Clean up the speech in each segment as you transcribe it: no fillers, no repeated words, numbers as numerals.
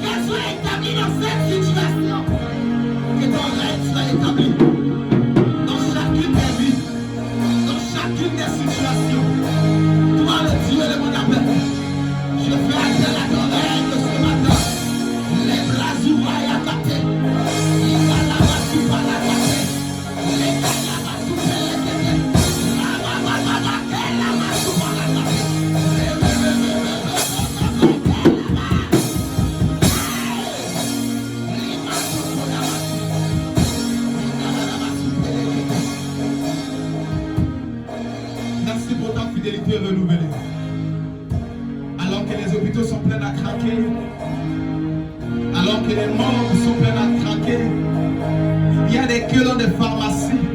qu'elle soit établie dans cette situation. Que ton règne soit établi dans chacune des vies, dans chacune des situations. Toi, le Dieu de mon appel, je fais appel à ton règne ce matin. Les bras ouverts à côté. Il va là-bas, tu vas là-bas. Les bras là-bas, tu vas là-bas. Merci pour ta fidélité renouvelée. Alors que les hôpitaux sont pleins à craquer, alors que les morts sont pleins à craquer, il y a des queues dans des pharmacies.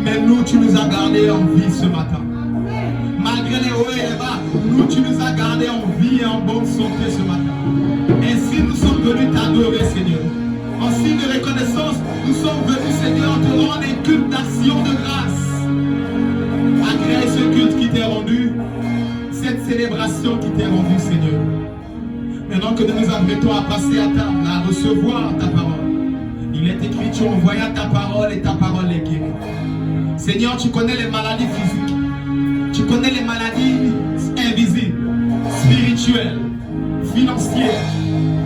Mais nous, tu nous as gardés en vie ce matin. Malgré les hauts et les bas, nous, tu nous as gardés en vie et en bonne santé ce matin. Ainsi, nous sommes venus t'adorer, Seigneur. En signe de reconnaissance, nous sommes venus, Seigneur, te rendre un culte d'action de grâce. Agrée ce culte qui t'est rendu, cette célébration qui t'est rendue, Seigneur. Maintenant que nous nous apprêtons à passer à table, à recevoir ta parole, il est écrit, tu envoyas ta parole et ta parole est guérie. Seigneur, tu connais les maladies physiques, tu connais les maladies invisibles, spirituelles, financières.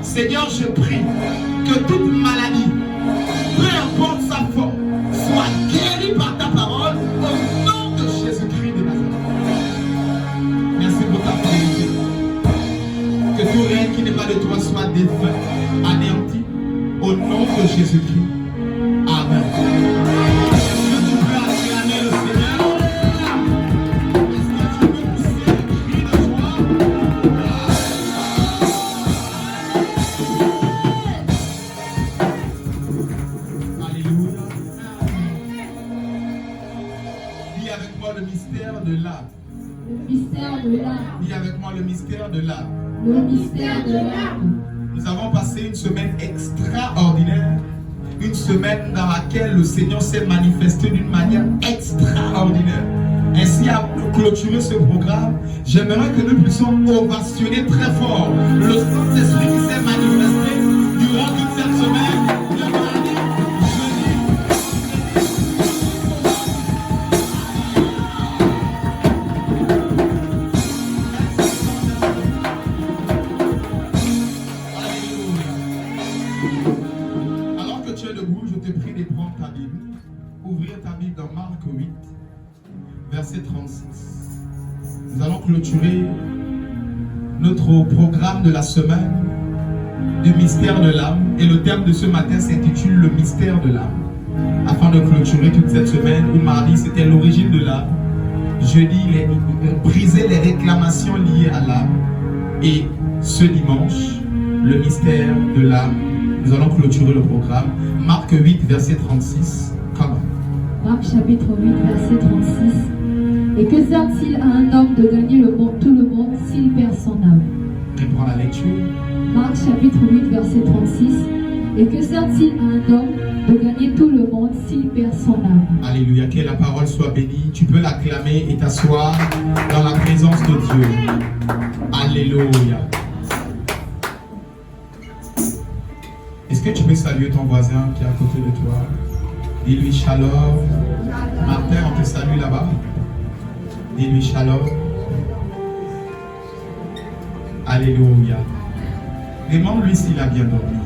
Seigneur, je prie que toute maladie, peu importe sa forme, soit guérie par ta parole au nom de Jésus-Christ de Nazareth. Merci pour ta fidélité. Que tout règne qui n'est pas de toi soit détruit, anéanti, au nom de Jésus-Christ. Amen. Dis avec moi le mystère de l'âme. Le mystère de l'âme. Nous avons passé une semaine extraordinaire. Une semaine dans laquelle le Seigneur s'est manifesté d'une manière extraordinaire. Ainsi, à clôturer ce programme, j'aimerais que nous puissions ovationner très fort le Saint-Esprit qui s'est manifesté durant toute cette semaine. Dans Marc 8, verset 36. Nous allons clôturer notre programme de la semaine du mystère de l'âme. Et le thème de ce matin s'intitule le mystère de l'âme. Afin de clôturer toute cette semaine où mardi c'était l'origine de l'âme, jeudi briser les réclamations liées à l'âme, et ce dimanche le mystère de l'âme. Nous allons clôturer le programme. Marc 8, verset 36. Comment? Marc chapitre 8, verset 36. Et que sert-il à un homme de gagner tout le monde s'il perd son âme? Reprends la lecture. Marc chapitre 8, verset 36. Et que sert-il à un homme de gagner tout le monde s'il perd son âme? Alléluia, que la parole soit bénie. Tu peux l'acclamer et t'asseoir dans la présence de Dieu. Alléluia. Est-ce que tu peux saluer ton voisin qui est à côté de toi? Dis-lui shalom. Martin, on te salue là-bas. Dis-lui shalom. Alléluia. Demande-lui s'il a bien dormi.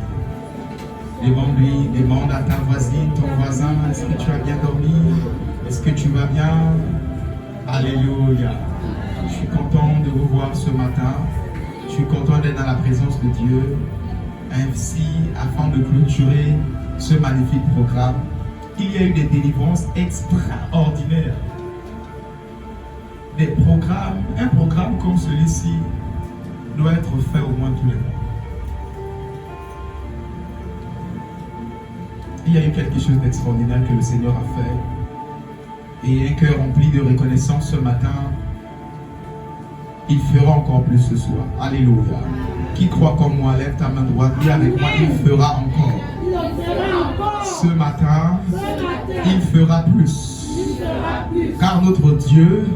Demande-lui, demande à ta voisine, ton voisin, est-ce que tu as bien dormi? Est-ce que tu vas bien? Alléluia. Je suis content de vous voir ce matin. Je suis content d'être dans la présence de Dieu. Ainsi, afin de clôturer ce magnifique programme, il y a eu des délivrances extraordinaires. Un programme comme celui-ci doit être fait au moins tous les mois. Il y a eu quelque chose d'extraordinaire que le Seigneur a fait. Et un cœur rempli de reconnaissance ce matin, il fera encore plus ce soir. Alléluia. Qui croit comme moi, lève ta main droite, dis avec moi, il fera encore. Ce matin, il fera plus. Car notre Dieu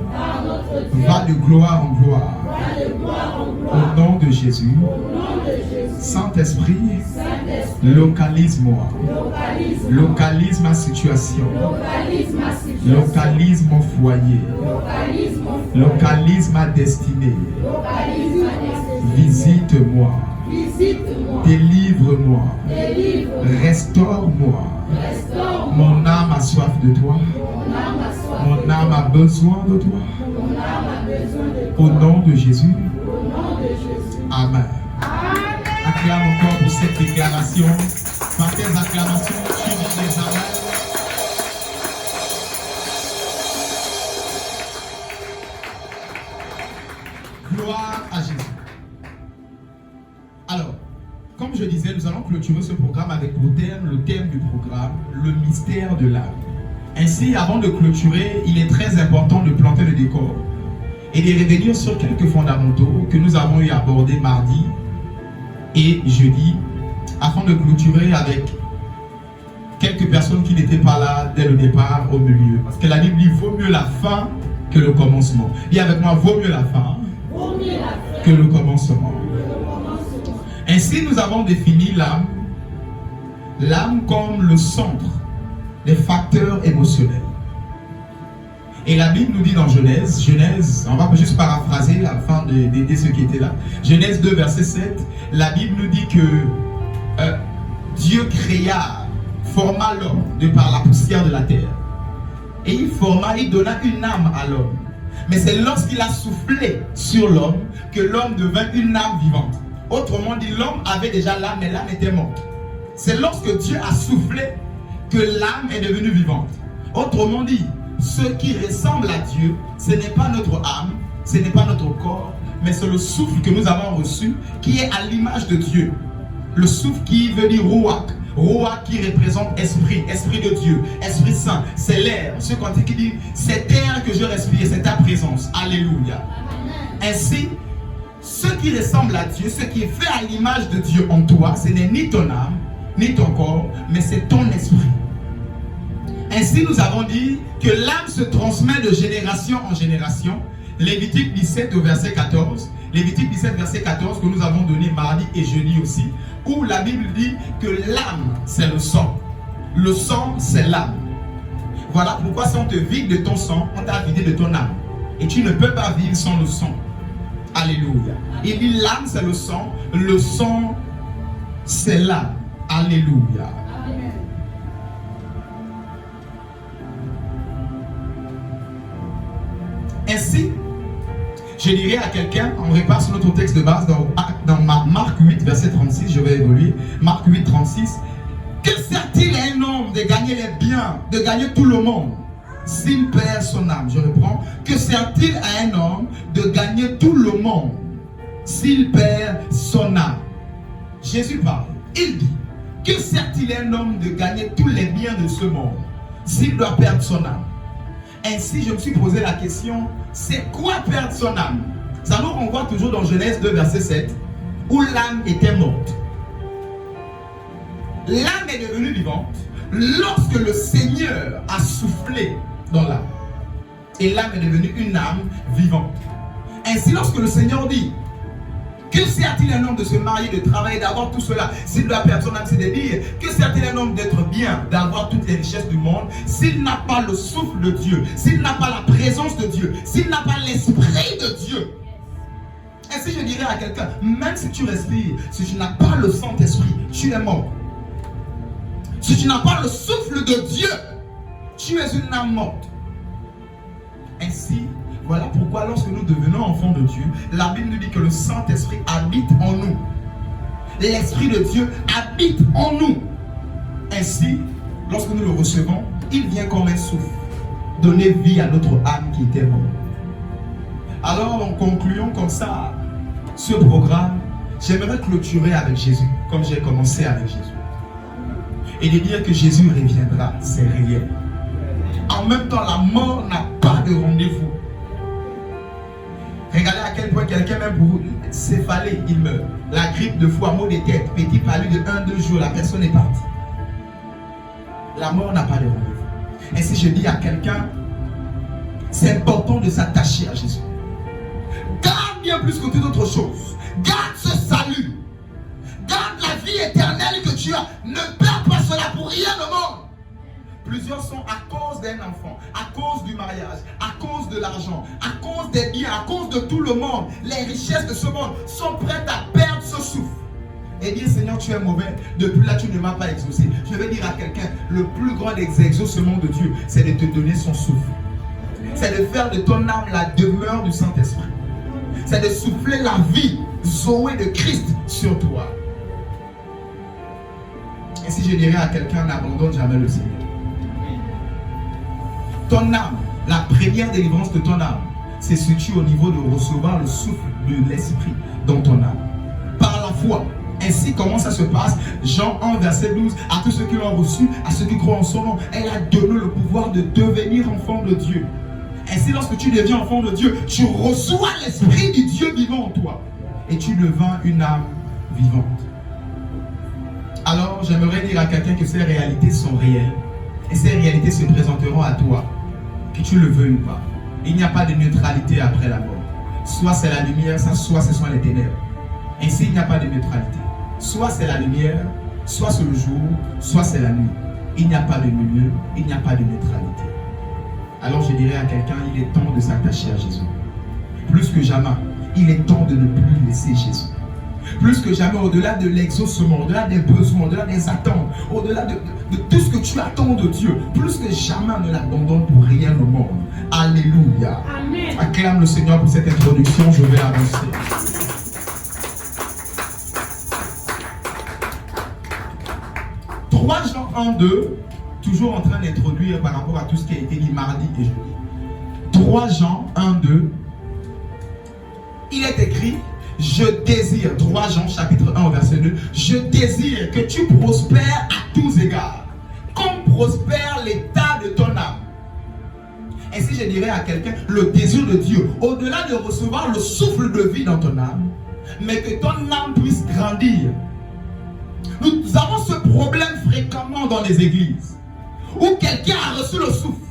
va de gloire en gloire. Au nom de Jésus, Saint-Esprit, localise-moi. Localise ma situation. Localise mon foyer. Localise ma destinée. Visite-moi. Délivre-moi. Restaure-moi. Mon âme a soif de toi. Mon âme a besoin de toi. Au nom de Jésus. Amen. Acclame encore pour cette déclaration. Par tes acclamations, tu dis des amens. Gloire à Jésus. Alors, comme je disais, nous allons clôturer ce programme avec le thème du programme, le mystère de l'âme. Ainsi, avant de clôturer, il est très important de planter le décor et de revenir sur quelques fondamentaux que nous avons eu à aborder mardi et jeudi, afin de clôturer avec quelques personnes qui n'étaient pas là dès le départ, au milieu. Parce que la Bible dit, vaut mieux la fin que le commencement. Dis avec moi, vaut mieux la fin que le commencement. Ainsi, nous avons défini l'âme comme le centre des facteurs émotionnels. Et la Bible nous dit dans Genèse, on va juste paraphraser afin d'aider ceux qui étaient là. Genèse 2, verset 7, la Bible nous dit que Dieu forma l'homme de par la poussière de la terre. Et il donna une âme à l'homme. Mais c'est lorsqu'il a soufflé sur l'homme que l'homme devint une âme vivante. Autrement dit, l'homme avait déjà l'âme, mais l'âme était morte. C'est lorsque Dieu a soufflé que l'âme est devenue vivante. Autrement dit, ce qui ressemble à Dieu, ce n'est pas notre âme, ce n'est pas notre corps, mais c'est le souffle que nous avons reçu qui est à l'image de Dieu. Le souffle qui veut dire Ruach. Ruach qui représente esprit, esprit de Dieu, esprit saint, c'est l'air. Ce cantique qui dit, c'est air que je respire, c'est ta présence. Alléluia. Ainsi, ce qui ressemble à Dieu, ce qui est fait à l'image de Dieu en toi, ce n'est ni ton âme, ni ton corps, mais c'est ton esprit. Ainsi, nous avons dit que l'âme se transmet de génération en génération. Lévitique 17 au verset 14. Lévitique 17 verset 14 que nous avons donné mardi et jeudi aussi, où la Bible dit que l'âme c'est le sang. Le sang c'est l'âme. Voilà pourquoi si on te vide de ton sang, on t'a vidé de ton âme. Et tu ne peux pas vivre sans le sang. Alléluia. Il dit l'âme c'est le sang c'est l'âme. Alléluia. Amen. Ainsi, je dirais à quelqu'un, on repart sur notre texte de base dans Marc 8, verset 36, je vais évoluer. Marc 8, 36. Que sert-il à un homme de gagner les biens, de gagner tout le monde, s'il perd son âme? Je reprends. Que sert-il à un homme de gagner tout le monde, s'il perd son âme? Jésus parle. Il dit, que sert-il à un homme de gagner tous les biens de ce monde, s'il doit perdre son âme? Ainsi, je me suis posé la question, c'est quoi perdre son âme? Ça nous renvoie toujours dans Genèse 2, verset 7, où l'âme était morte. L'âme est devenue vivante lorsque le Seigneur a soufflé dans l'âme. Et l'âme est devenue une âme vivante. Ainsi, lorsque le Seigneur dit, que sert-il un homme de se marier, de travailler, d'avoir tout cela, s'il doit perdre son âme, c'est de dire, que sert-il un homme d'être bien, d'avoir toutes les richesses du monde, s'il n'a pas le souffle de Dieu, s'il n'a pas la présence de Dieu, s'il n'a pas l'esprit de Dieu? Et si je dirais à quelqu'un, même si tu respires, si tu n'as pas le Saint-Esprit, tu es mort. Si tu n'as pas le souffle de Dieu, tu es une âme morte. Ainsi, voilà pourquoi lorsque nous devenons enfants de Dieu, la Bible nous dit que le Saint-Esprit habite en nous. L'Esprit de Dieu habite en nous. Ainsi, lorsque nous le recevons, il vient comme un souffle, donner vie à notre âme qui était morte. Alors, en concluant comme ça ce programme, j'aimerais clôturer avec Jésus, comme j'ai commencé avec Jésus. Et de dire que Jésus reviendra, c'est réel. En même temps, la mort n'a pas de rendez-vous. Regardez à quel point quelqu'un, même pour céphaler, il meurt. La grippe de foie, maux de tête, petit palu de 1-2 jours, la personne est partie. La mort n'a pas de rendez-vous. Et si je dis à quelqu'un, c'est important de s'attacher à Jésus. Garde garde bien plus que toute autre chose. Garde ce salut. Garde la vie éternelle que tu as. Ne perds pas cela pour rien au monde. Plusieurs sont à cause d'un enfant, à cause du mariage, à cause de l'argent, à cause des biens, à cause de tout le monde. Les richesses de ce monde sont prêtes à perdre ce souffle. Et dire Seigneur, tu es mauvais. Depuis là, tu ne m'as pas exaucé. Je vais dire à quelqu'un, le plus grand des exaucements de Dieu, c'est de te donner son souffle. C'est de faire de ton âme la demeure du Saint-Esprit. C'est de souffler la vie, Zoé de Christ sur toi. Et si je dirais à quelqu'un, n'abandonne jamais le Seigneur. Ton âme, la première délivrance de ton âme, c'est situé au niveau de recevoir le souffle de l'Esprit dans ton âme. Par la foi. Ainsi, comment ça se passe? Jean 1, verset 12. À tous ceux qui l'ont reçu, à ceux qui croient en son nom, elle a donné le pouvoir de devenir enfant de Dieu. Ainsi, lorsque tu deviens enfant de Dieu, tu reçois l'Esprit du Dieu vivant en toi. Et tu deviens une âme vivante. Alors, j'aimerais dire à quelqu'un que ces réalités sont réelles. Et ces réalités se présenteront à toi, que tu le veuilles ou pas. Il n'y a pas de neutralité après la mort. Soit c'est la lumière, soit ce sont les ténèbres. Ainsi, il n'y a pas de neutralité. Soit c'est la lumière, soit c'est le jour, soit c'est la nuit. Il n'y a pas de milieu, il n'y a pas de neutralité. Alors je dirais à quelqu'un, il est temps de s'attacher à Jésus. Plus que jamais, il est temps de ne plus laisser Jésus. Plus que jamais, au-delà de l'exaucement, au-delà des besoins, au-delà des attentes, au-delà de tout ce que tu attends de Dieu, plus que jamais, ne l'abandonne pour rien au monde. Alléluia. Amen. Acclame le Seigneur pour cette introduction, je vais avancer. Jean 1, 2, toujours en train d'introduire par rapport à tout ce qui a été dit mardi et jeudi. 3 Jean 1, 2, il est écrit, je désire, 3 Jean chapitre 1 verset 2, je désire que tu prospères à tous égards, comme prospère l'état de ton âme. Ainsi je dirais à quelqu'un, le désir de Dieu, au-delà de recevoir le souffle de vie dans ton âme, mais que ton âme puisse grandir. Nous avons ce problème fréquemment dans les églises où quelqu'un a reçu le souffle,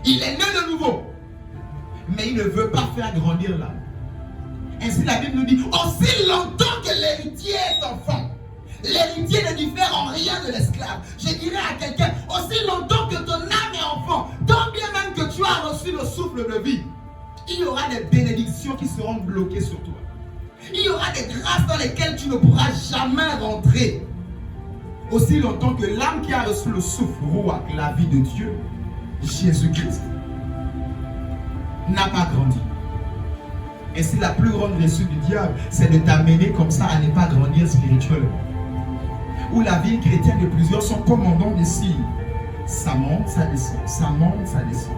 il est né de nouveau, mais il ne veut pas faire grandir l'âme. Ainsi la Bible nous dit, aussi longtemps que l'héritier est enfant, l'héritier ne diffère en rien de l'esclave. Je dirais à quelqu'un, aussi longtemps que ton âme est enfant, tant bien même que tu as reçu le souffle de vie, il y aura des bénédictions qui seront bloquées sur toi. Il y aura des grâces dans lesquelles tu ne pourras jamais rentrer. Aussi longtemps que l'âme qui a reçu le souffle roi, la vie de Dieu, Jésus-Christ, n'a pas grandi. Et c'est la plus grande vertu du diable, c'est de t'amener comme ça à ne pas grandir spirituellement. Où la vie chrétienne de plusieurs sont commandants des signes. Ça monte, ça descend, ça monte, ça descend.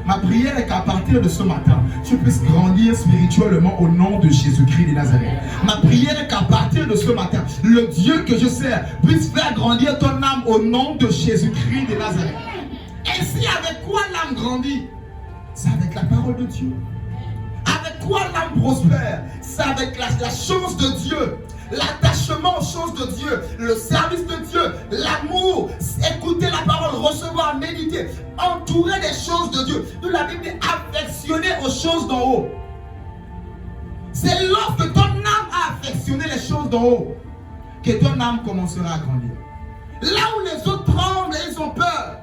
Ma prière est qu'à partir de ce matin, tu puisses grandir spirituellement au nom de Jésus-Christ de Nazareth. Ma prière est qu'à partir de ce matin, le Dieu que je sers puisse faire grandir ton âme au nom de Jésus-Christ de Nazareth. Ainsi, avec quoi l'âme grandit? C'est avec la parole de Dieu. Avec quoi l'âme prospère? C'est avec la chose de Dieu. L'attachement aux choses de Dieu, le service de Dieu, l'amour, écouter la parole, recevoir, méditer, entourer des choses de Dieu. Nous la Bible est affectionner aux choses d'en haut. C'est lorsque ton âme a affectionné les choses d'en haut que ton âme commencera à grandir. Là où les autres tremblent et ils ont peur,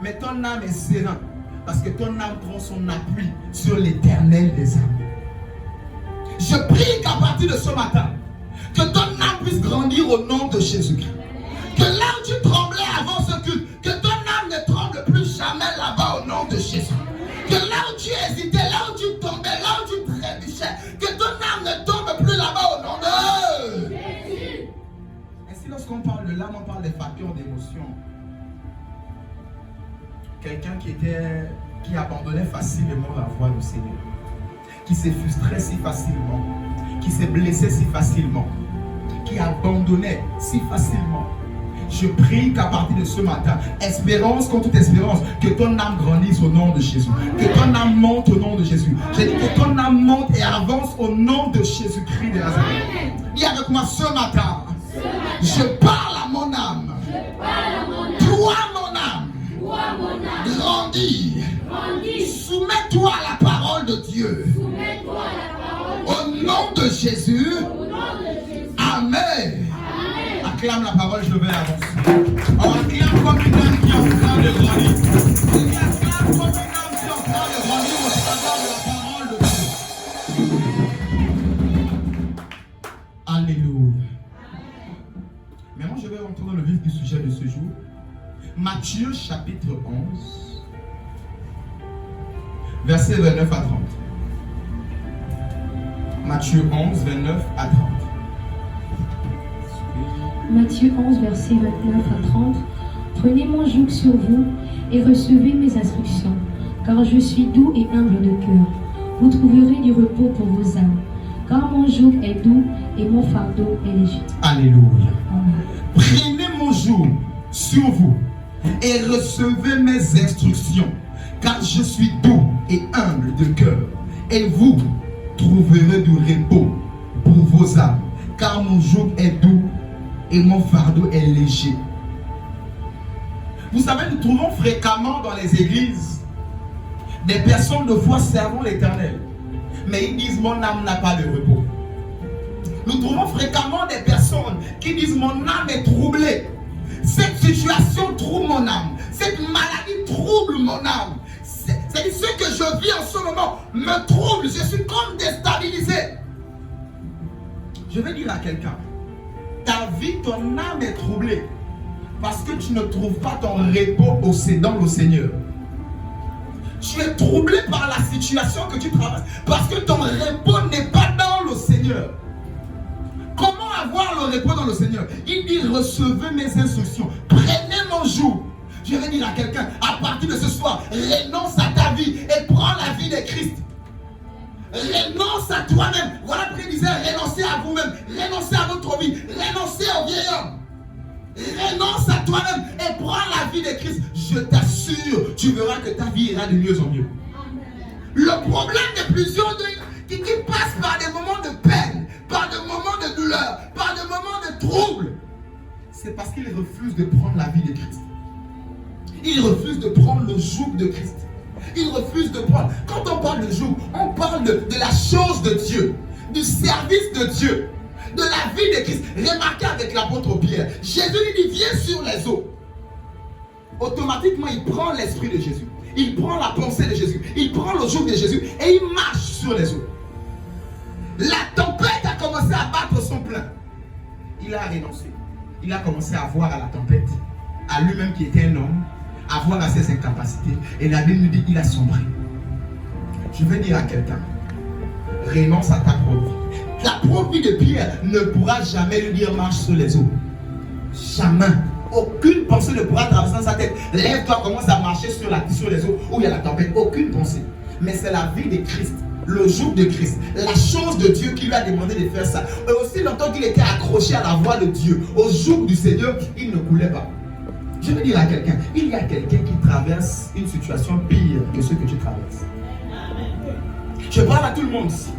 mais ton âme est sereine parce que ton âme prend son appui sur l'Éternel des âmes. Je prie qu'à partir de ce matin, que ton âme puisse grandir au nom de Jésus-Christ. Que là où tu tremblais avant ce culte, que ton âme ne tremble plus jamais là-bas au nom de Jésus. Que là où tu hésitais, là où tu tombais, là où tu trébuchais, que ton âme ne tombe plus là-bas au nom de Jésus. Ainsi, lorsqu'on parle de l'âme, on parle des facteurs d'émotion. Quelqu'un qui abandonnait facilement la voie du Seigneur, qui s'est frustré si facilement, qui s'est blessé si facilement, qui abandonnait si facilement. Je prie qu'à partir de ce matin, espérance contre toute espérance, que ton âme grandisse au nom de Jésus, que ton âme monte au nom de Jésus. J'ai dit que ton âme monte et avance au nom de Jésus-Christ de Nazareth. Dis avec moi ce matin, je parle à mon âme. Toi mon âme, grandis. Soumets-toi à la parole de Dieu. Jésus. Amen. Acclame la parole, je vais avancer. On acclame comme une âme qui est en train de grandir. On acclame comme une âme qui est en train de grandir au travers de la parole de Dieu. Alléluia. Maintenant, je vais rentrer dans le vif du sujet de ce jour. Matthieu chapitre 11, versets 29 à 30. Matthieu 11, 29 à 30. Matthieu 11, versets 29 à 30. Prenez mon joug sur vous et recevez mes instructions, car je suis doux et humble de cœur. Vous trouverez du repos pour vos âmes, car mon joug est doux et mon fardeau est léger. Alléluia. Amen. Prenez mon joug sur vous et recevez mes instructions, car je suis doux et humble de cœur, et vous trouverez du repos pour vos âmes, car mon joug est doux et mon fardeau est léger. Vous savez, nous trouvons fréquemment dans les églises des personnes de foi servant l'Éternel, mais ils disent mon âme n'a pas de repos. Nous trouvons fréquemment des personnes qui disent mon âme est troublée. Cette situation trouble mon âme. Cette maladie trouble mon âme. C'est ce que je vis en ce moment me trouble. Je suis comme déstabilisé. Je vais dire à quelqu'un, ta vie, ton âme est troublée parce que tu ne trouves pas ton repos dans le Seigneur. Tu es troublé par la situation que tu traverses parce que ton repos n'est pas dans le Seigneur. Comment avoir le repos dans le Seigneur? Il dit recevez mes instructions, prenez mon joug. Je vais dire à quelqu'un, à partir de ce soir, renonce à ta vie et prends la vie de Christ. Renonce à toi-même. Voilà pourquoi il disait renoncez à vous-même, renoncez à votre vie, renoncez au vieil homme. Renonce à toi-même et prends la vie de Christ. Je t'assure, tu verras que ta vie ira de mieux en mieux. Le problème de plusieurs qui passent par des moments de peine, par des moments de douleur, par des moments de trouble, c'est parce qu'ils refusent de prendre la vie de Christ. Ils refusent de prendre le joug de Christ. Ils refusent de prendre. Quand on parle de joug, on parle de la chose de Dieu, du service de Dieu, de la vie de Christ. Remarquez avec l'apôtre Pierre, Jésus lui dit viens sur les eaux. Automatiquement, il prend l'esprit de Jésus. Il prend la pensée de Jésus. Il prend le joug de Jésus et il marche sur les eaux. La tempête a commencé à battre son plein. Il a renoncé. Il a commencé à voir à la tempête, à lui-même qui était un homme, à voir à ses incapacités. Et la Bible nous dit qu'il a sombré. Je vais dire à quelqu'un, renonce à ta propre vie. La propre vie de Pierre ne pourra jamais lui dire marche sur les eaux. Jamais. Aucune pensée ne pourra traverser dans sa tête. Lève-toi, commence à marcher sur les eaux où il y a la tempête. Aucune pensée. Mais c'est la vie de Christ, le joug de Christ, la chose de Dieu qui lui a demandé de faire ça. Et aussi longtemps qu'il était accroché à la voix de Dieu, au joug du Seigneur, il ne coulait pas. Je veux dire à quelqu'un, il y a quelqu'un qui traverse une situation pire que ce que tu traverses. Je parle à tout le monde ici.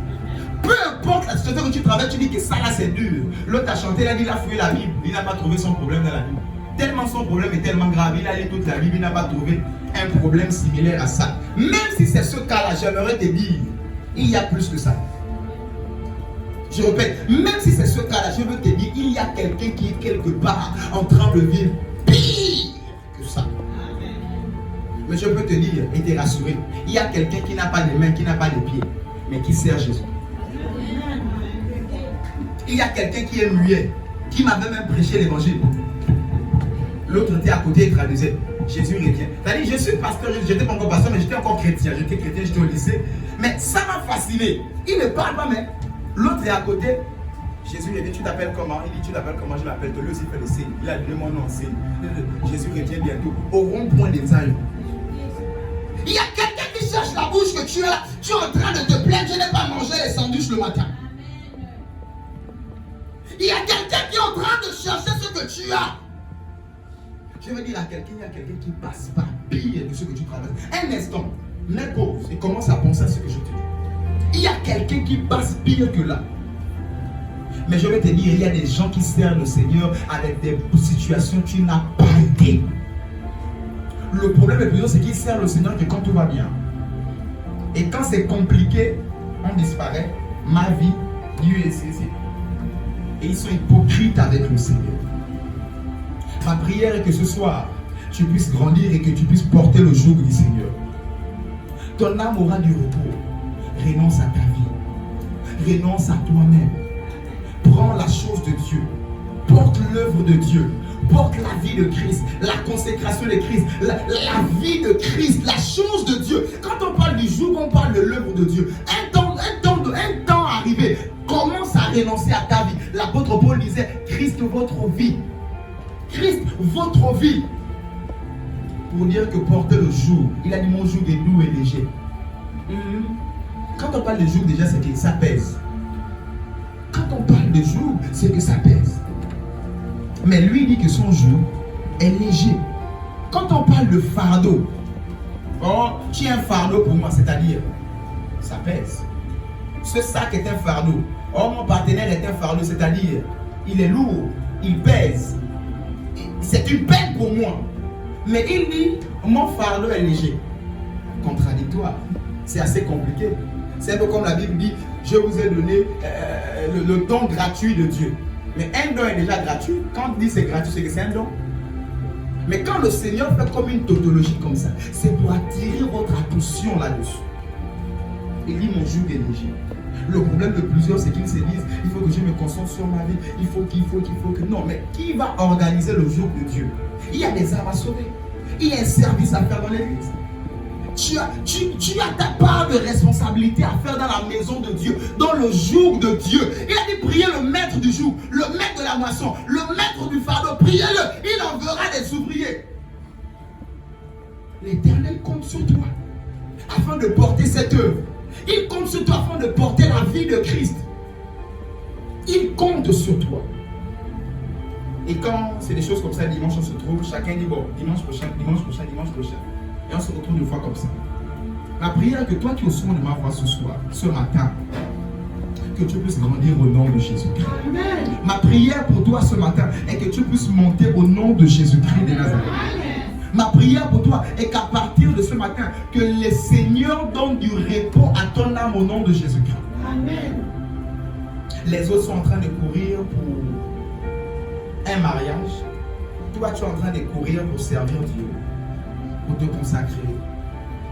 Peu importe la situation que tu traverses, tu dis que ça là c'est dur. L'autre a chanté, il a fouillé la Bible, il n'a pas trouvé son problème dans la Bible. Tellement son problème est tellement grave, il a lu toute la Bible, il n'a pas trouvé un problème similaire à ça. Même si c'est ce cas-là, j'aimerais te dire, il y a plus que ça. Je répète, même si c'est ce cas-là, je veux te dire, il y a quelqu'un qui est quelque part en train de vivre pire que ça. Mais je peux te dire et te rassurer, il y a quelqu'un qui n'a pas de mains, qui n'a pas de pieds, mais qui sert Jésus. Il y a quelqu'un qui est muet, qui m'avait même prêché l'évangile. L'autre était à côté et traduisait. Jésus retient. C'est-à-dire, je suis pasteur, je n'étais pas encore pasteur, mais j'étais encore chrétien. J'étais chrétien, j'étais au lycée. Mais ça m'a fasciné. Il ne parle pas, mais l'autre est à côté. Jésus lui dit, tu t'appelles comment? Il dit, tu t'appelles comment? Je m'appelle. Lui aussi fait le signe. Il a donné mon nom, signe. Jésus revient bientôt au rond-point des Zion. Il y a quelqu'un qui cherche la bouche que tu as. Tu es en train de te plaindre, je n'ai pas mangé les sandwichs le matin. Il y a quelqu'un qui est en train de chercher ce que tu as. Je veux dire à quelqu'un, il y a quelqu'un qui passe par pire que ce que tu traverses. Un instant, mets pause et commence à penser à ce que je te dis. Il y a quelqu'un qui passe pire que là. Mais je vais te dire, il y a des gens qui servent le Seigneur avec des situations que tu n'as pas été. Le problème le plus grand, c'est qu'ils servent le Seigneur que quand tout va bien. Et quand c'est compliqué, on disparaît. Ma vie, Et ils sont hypocrites avec le Seigneur. Ma prière est que ce soir, tu puisses grandir et que tu puisses porter le joug du Seigneur. Ton âme aura du repos. Renonce à ta vie. Renonce à toi-même. Prends la chose de Dieu. Porte l'œuvre de Dieu. Porte la vie de Christ. La consécration de Christ. La vie de Christ. La chose de Dieu. Quand on parle du joug, on parle de l'œuvre de Dieu. Un temps arrivé. Commence à renoncer à ta vie. L'apôtre Paul disait, Christ votre vie. Christ votre vie. Pour dire que porter le joug, il a dit mon joug est doux et léger. Quand on parle de joug, déjà, c'est que ça pèse. Quand on parle de joug, c'est que ça pèse. Mais lui, il dit que son joug est léger. Quand on parle de fardeau, oh, tu es un fardeau pour moi, c'est-à-dire, ça pèse. Ce sac est un fardeau. Oh, mon partenaire est un fardeau, c'est-à-dire, il est lourd, il pèse. C'est une peine pour moi. Mais il dit, mon fardeau est léger. Contradictoire. C'est assez compliqué. C'est un peu comme la Bible dit, je vous ai donné le don gratuit de Dieu. Mais un don est déjà gratuit. Quand on dit c'est gratuit, c'est que c'est un don. Mais quand le Seigneur fait comme une tautologie comme ça, c'est pour attirer votre attention là-dessus. Il dit, mon joug est léger. Le problème de plusieurs, c'est qu'ils se disent, il faut que je me concentre sur ma vie, il faut que... Non, mais qui va organiser le joug de Dieu? Il y a des âmes à sauver. Il y a un service à faire dans l'église. Tu as ta part de responsabilité à faire dans la maison de Dieu, dans le joug de Dieu. Il a dit, priez le maître du joug, le maître de la moisson, le maître du fardeau, priez-le, il enverra des ouvriers. L'Éternel compte sur toi afin de porter cette œuvre. Il compte sur toi afin de porter la vie de Christ. Il compte sur toi. Et quand c'est des choses comme ça, dimanche on se trouve, chacun dit bon, dimanche prochain. Et on se retrouve une fois comme ça. Ma prière est que toi qui es au son de ma voix ce soir, ce matin, que tu puisses grandir au nom de Jésus-Christ. Ma prière pour toi ce matin est que tu puisses monter au nom de Jésus-Christ de Nazareth. Ma prière pour toi est qu'à partir de ce matin, que le Seigneur donne du repos à ton âme au nom de Jésus-Christ. Amen. Les autres sont en train de courir pour un mariage. Toi, tu es en train de courir pour servir Dieu, pour te consacrer.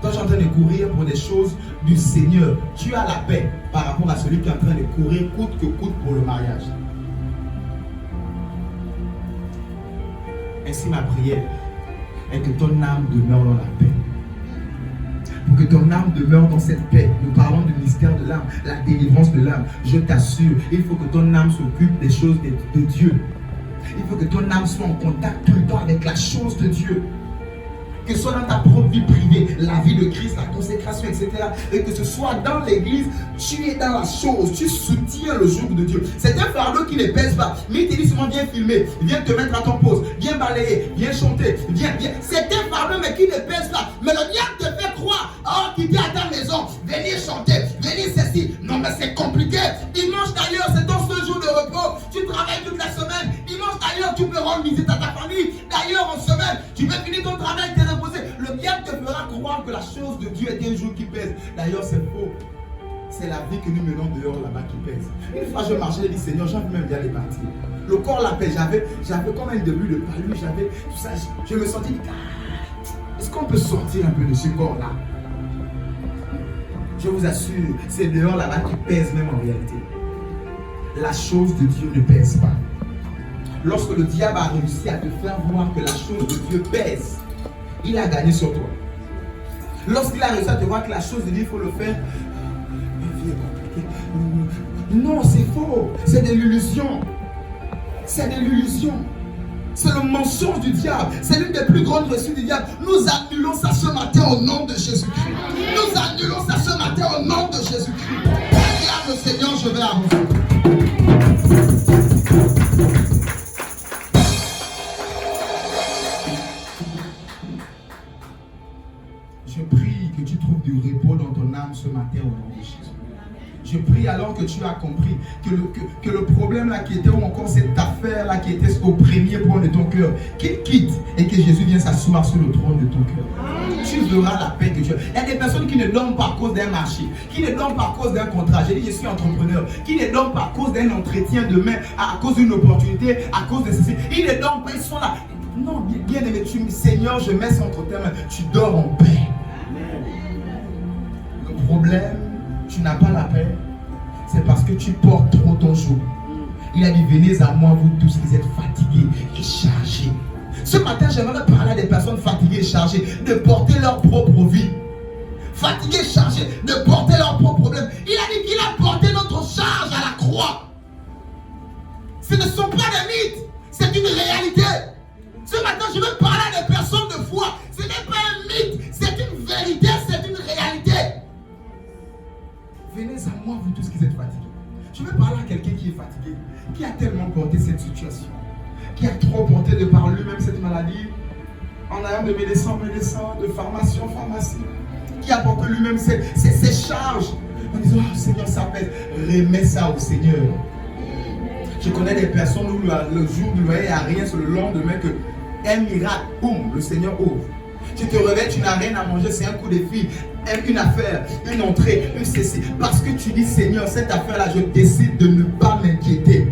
Toi, tu es en train de courir pour des choses du Seigneur. Tu as la paix par rapport à celui qui est en train de courir coûte que coûte pour le mariage. Ainsi, ma prière est que ton âme demeure dans la paix. Pour que ton âme demeure dans cette paix, nous parlons du mystère de l'âme, la délivrance de l'âme. Je t'assure, il faut que ton âme s'occupe des choses de Dieu. Il faut que ton âme soit en contact tout le temps avec la chose de Dieu. Que ce soit dans ta propre vie privée, la vie de Christ, la consécration, etc. Et que ce soit dans l'église, tu es dans la chose, tu soutiens le joug de Dieu. C'est un fardeau qui ne pèse pas, mais il te dit seulement viens filmer, viens te mettre à ton poste, viens balayer, viens chanter, viens. C'est un fardeau mais qui ne pèse pas. Mais le diable te fait croire, oh, qui dit à ta maison, venez chanter, venez ceci. Non mais c'est compliqué. Dimanche d'ailleurs, c'est ton seul jour de repos. Tu travailles toute la semaine. Dimanche d'ailleurs, tu peux rendre visite à ta famille. D'ailleurs, en semaine, tu peux finir ton travail, t'es reposé. Le diable te fera croire que la chose de Dieu est un jour qui pèse. D'ailleurs, c'est faux. C'est la vie que nous menons dehors là-bas qui pèse. Une fois, je marchais, j'ai dit, Seigneur, j'ai envie même d'y aller partir. Le corps la pèse. J'avais comme un début de palu, j'avais tout ça. Je me sentais, est-ce qu'on peut sortir un peu de ce corps-là? Je vous assure, c'est dehors là-bas qui pèse même en réalité. La chose de Dieu ne pèse pas. Lorsque le diable a réussi à te faire voir que la chose de Dieu pèse, il a gagné sur toi. Lorsqu'il a réussi à te voir que la chose de Dieu, il faut le faire. Non, c'est faux. C'est de l'illusion. C'est de l'illusion. C'est le mensonge du diable. C'est l'une des plus grandes reçues du diable. Nous annulons ça ce matin au nom de Jésus-Christ. Nous annulons ça ce matin au nom de Jésus-Christ. Regarde le Seigneur, je vais avancer. Je prie que tu trouves du repos dans ton âme ce matin au nom de Jésus. Je prie alors que tu as compris que le problème là qui était, ou encore cette affaire là qui était au premier point de ton cœur, qu'il quitte et que Jésus vienne s'asseoir sur le trône de ton cœur. Tu verras la paix que tu as. Il y a des personnes qui ne dorment pas à cause d'un marché, qui ne dorment pas à cause d'un contrat. J'ai dit je suis entrepreneur, qui ne dorment pas à cause d'un entretien demain, à cause d'une opportunité, à cause de ceci. Ils ne dorment pas, ils sont là. Non, bien aimé, Seigneur, je mets ça entre tes mains. Tu dors en paix. Le problème, tu n'as pas la paix, c'est parce que tu portes trop ton joug. Il a dit, venez à moi, vous tous qui êtes fatigués et chargés. Ce matin, j'aimerais parler à des personnes fatiguées et chargées de porter leur propre vie. Fatiguées et chargées de porter leurs propres problèmes. Il a dit qu'il a porté notre charge à la croix. Ce ne sont pas des mythes, c'est une réalité. Ce matin, je veux parler à des personnes de foi. Ce n'est pas un mythe, c'est une vérité, c'est une réalité. Venez à moi, vous tous qui êtes fatigués. Je veux parler à quelqu'un qui est fatigué, qui a tellement porté cette situation, qui a trop porté de par lui-même cette maladie, en allant de médecin en médecin, de pharmacie en pharmacie, qui a porté lui-même ses charges, en disant, oh Seigneur, ça pèse. Remets ça au Seigneur. Je connais des personnes où le jour du loyer, il n'y a rien, c'est le lendemain que un miracle, boum, le Seigneur ouvre. Tu te réveilles, tu n'as rien à manger, c'est un coup de fil, une affaire, une entrée, une ceci. Parce que tu dis, Seigneur, cette affaire-là, je décide de ne pas m'inquiéter.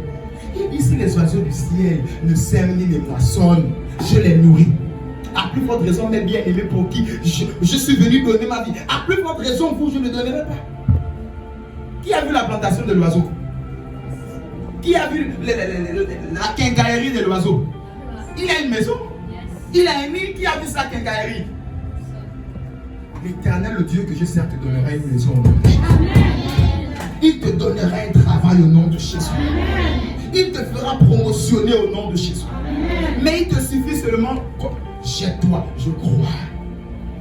Et ici, les oiseaux du ciel ne sèment ni ne moissonnent, je les nourris. À plus forte raison, mes bien-aimés pour qui je suis venu donner ma vie. À plus forte raison, vous, je ne donnerai pas. Qui a vu la plantation de l'oiseau? Qui a vu la quincaillerie de l'oiseau? Il a une maison. Il a un nid. Qui a vu sa quincaillerie? L'Éternel, le Dieu que je sers, te donnera une maison au nom de Jésus. Il te donnera un travail au nom de Jésus. Il te fera promotionner au nom de Jésus. Mais il te suffit seulement, jette-toi, je crois.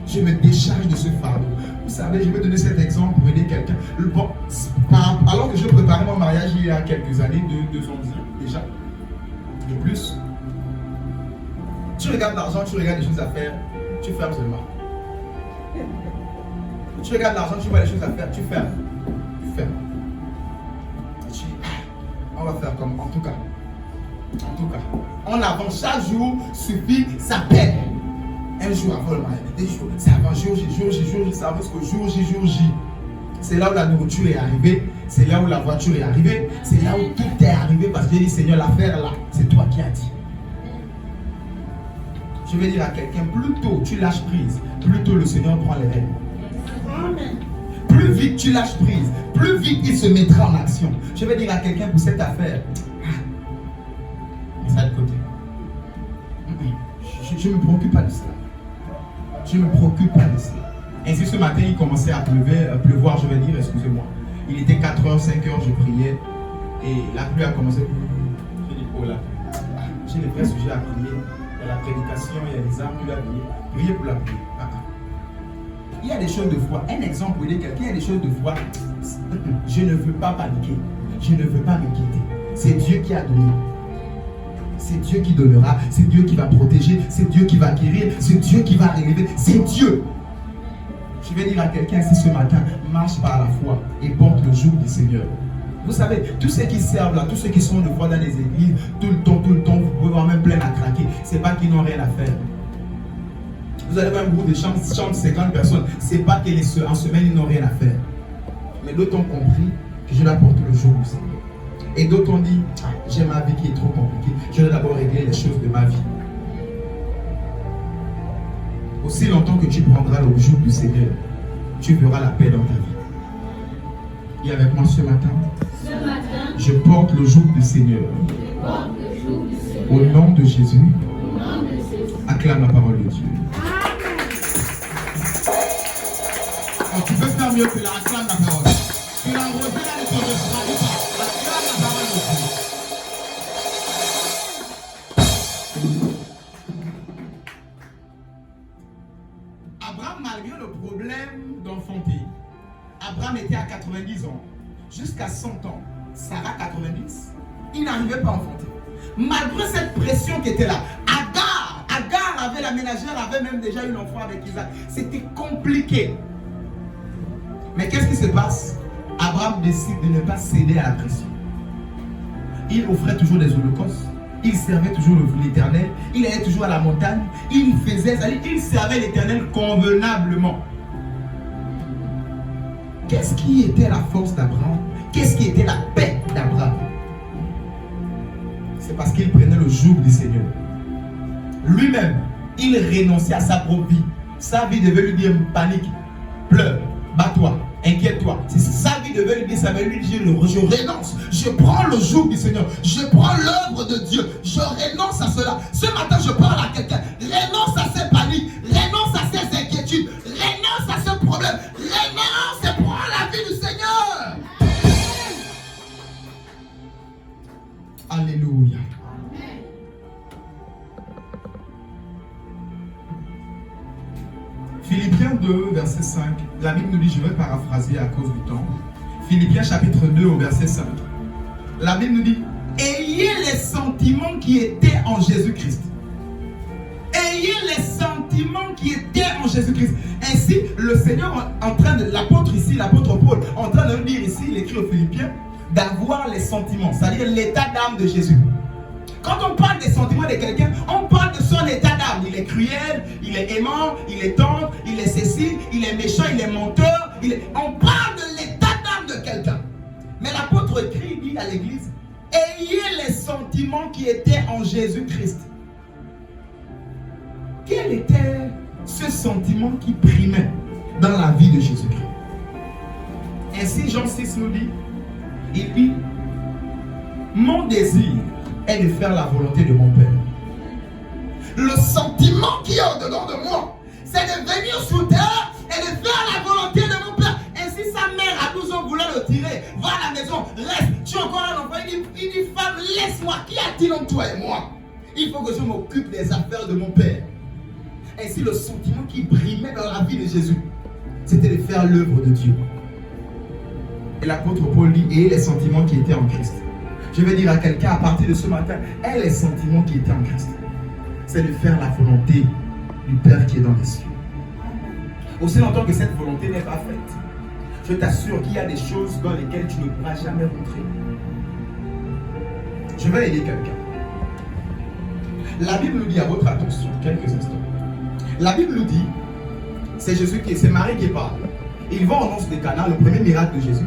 Je me décharge de ce fardeau. Vous savez, je vais donner cet exemple pour aider quelqu'un. Bon, alors que je préparais mon mariage il y a quelques années, 2 ans déjà, de plus. Tu regardes l'argent, tu regardes les choses à faire, tu fermes seulement. Tu regardes l'argent, tu vois les choses à faire, tu fermes. Tu fermes. Tu dis, on va faire comme, en tout cas. En avant, chaque jour suffit sa paix. Un jour avant le mariage, 2 jours, c'est avant jour J, ça avance qu'au jour J. C'est là où la nourriture est arrivée, c'est là où la voiture est arrivée, c'est là où tout est arrivé parce que j'ai dit, Seigneur, l'affaire là, c'est toi qui as dit. Je vais dire à quelqu'un, plus tôt tu lâches prise, plus tôt le Seigneur prend les rênes. Plus vite tu lâches prise, plus vite il se mettra en action. Je vais dire à quelqu'un pour cette affaire, ça de côté. Je ne me préoccupe pas de cela. Je ne me préoccupe pas de cela. Ainsi ce matin il commençait à pleuvoir, je vais dire, excusez-moi. Il était 4h, 5h, je priais et la pluie a commencé. J'ai dit, oh là, j'ai des vrais sujets à prier. Il y a la prédication, il y a les armes, tu l'as prié. Priez pour la pluie. Il y a des choses de foi. Un exemple pour aider quelqu'un, il y a des choses de foi. Je ne veux pas paniquer. Je ne veux pas m'inquiéter. C'est Dieu qui a donné. C'est Dieu qui donnera. C'est Dieu qui va protéger. C'est Dieu qui va guérir. C'est Dieu qui va relever. C'est Dieu. Je vais dire à quelqu'un ici ce matin, marche par la foi et porte le joug du Seigneur. Vous savez, tous ceux qui servent là, tous ceux qui sont de foi dans les églises, tout le temps, vous pouvez voir même plein à craquer. C'est pas qu'ils n'ont rien à faire. Vous allez voir un groupe de chambres 50 personnes. C'est pas qu'en semaine, ils n'ont rien à faire. Mais d'autres ont compris que je dois porter le joug du Seigneur. Et d'autres ont dit, j'ai ma vie qui est trop compliquée. Je dois d'abord régler les choses de ma vie. Aussi longtemps que tu prendras le joug du Seigneur, tu verras la paix dans ta vie. Et avec moi ce matin, je porte le joug du Seigneur. Au nom de Jésus, acclame la parole de Dieu. Oh, tu peux faire mieux que la acclame la parole. Tu l'as enlevé dans les choses de pas. Acclame la parole de Dieu. Abraham, malgré le problème d'enfanter, Abraham était à 90 ans, jusqu'à 100 ans, Sarah 90, il n'arrivait pas à enfanter. Malgré cette pression qui était là, Agar avait la ménagère, avait même déjà eu l'enfant avec Isaac. C'était compliqué. Mais qu'est-ce qui se passe? Abraham décide de ne pas céder à la pression. Il offrait toujours des holocaustes. Il servait toujours l'Éternel. Il allait toujours à la montagne. Il servait l'Éternel convenablement. Qu'est-ce qui était la force d'Abraham? Qu'est-ce qui était la paix d'Abraham? C'est parce qu'il prenait le joug du Seigneur. Lui-même, il renonçait à sa propre vie. Sa vie devait lui dire panique, pleure, bats-toi, inquiète-toi. Sa vie devait lui dire, ça devait lui dire, je renonce, je prends le joug du Seigneur, je prends l'œuvre de Dieu, je renonce à cela. Ce matin, je parle à quelqu'un, renonce à ses paniques, renonce à ses inquiétudes, renonce à ce problème, renonce et prends la vie du Seigneur. Alléluia. Philippiens 2, verset 5. La Bible nous dit, je vais paraphraser à cause du temps. Philippiens chapitre 2 au verset 5. La Bible nous dit, ayez les sentiments qui étaient en Jésus-Christ. Ayez les sentiments qui étaient en Jésus-Christ. Ainsi, le Seigneur l'apôtre ici, l'apôtre Paul, en train de nous dire ici, il écrit aux Philippiens, d'avoir les sentiments, c'est-à-dire l'état d'âme de Jésus. Quand on parle des sentiments de quelqu'un, on parle de son état d'âme. Il est cruel, il est aimant, il est tendre, il est ceci, il est méchant, il est menteur. On parle de l'état d'âme de quelqu'un. Mais l'apôtre écrit, dit à l'église, ayez les sentiments qui étaient en Jésus-Christ. Quel était ce sentiment qui primait dans la vie de Jésus-Christ? Ainsi, Jean 6 nous dit, il dit, mon désir est de faire la volonté de mon Père. Le sentiment qui est au-dedans de moi, c'est de venir sur terre et de faire la volonté de mon Père. Ainsi, sa mère à 12 ans voulait le tirer. Va à la maison, reste. Tu es encore un enfant. Il dit, femme, laisse-moi. Qu'y a-t-il entre toi et moi? Il faut que je m'occupe des affaires de mon Père. Ainsi, le sentiment qui brimait dans la vie de Jésus, c'était de faire l'œuvre de Dieu. Et l'apôtre Paul dit, et les sentiments qui étaient en Christ. Je vais dire à quelqu'un à partir de ce matin, et les sentiments qui étaient en Christ, c'est de faire la volonté du Père qui est dans les cieux. Aussi longtemps que cette volonté n'est pas faite, je t'assure qu'il y a des choses dans lesquelles tu ne pourras jamais rentrer. Je vais aider quelqu'un. La Bible nous dit, à votre attention, quelques instants. La Bible nous dit, c'est Marie qui parle. Ils vont au Nonce de Cana, le premier miracle de Jésus.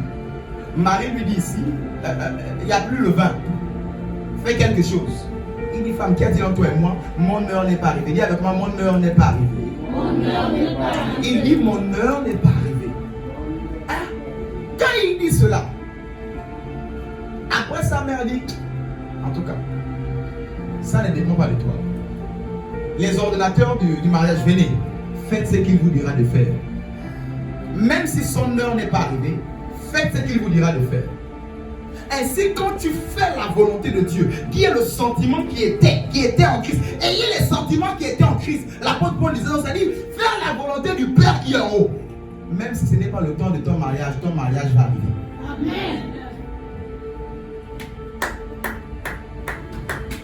Marie lui dit ici, il n'y a plus le vin. Fais quelque chose. Il dit, femme, qu'y a-t-il entre toi et moi? Mon heure n'est pas arrivée. Dis avec moi, mon heure n'est pas arrivée. Mon heure n'est pas arrivée. Il dit, mon heure n'est pas arrivée. Hein? Quand il dit cela, après sa mère dit, en tout cas, ça ne dépend pas de toi. Les ordonnateurs du mariage, venez, faites ce qu'il vous dira de faire. Même si son heure n'est pas arrivée, faites ce qu'il vous dira de faire. Ainsi, quand tu fais la volonté de Dieu, qui est le sentiment qui était en Christ, ayez les sentiments qui étaient en Christ. L'apôtre Paul disait, ça dit, faire la volonté du Père qui est en haut. Même si ce n'est pas le temps de ton mariage va arriver. Amen.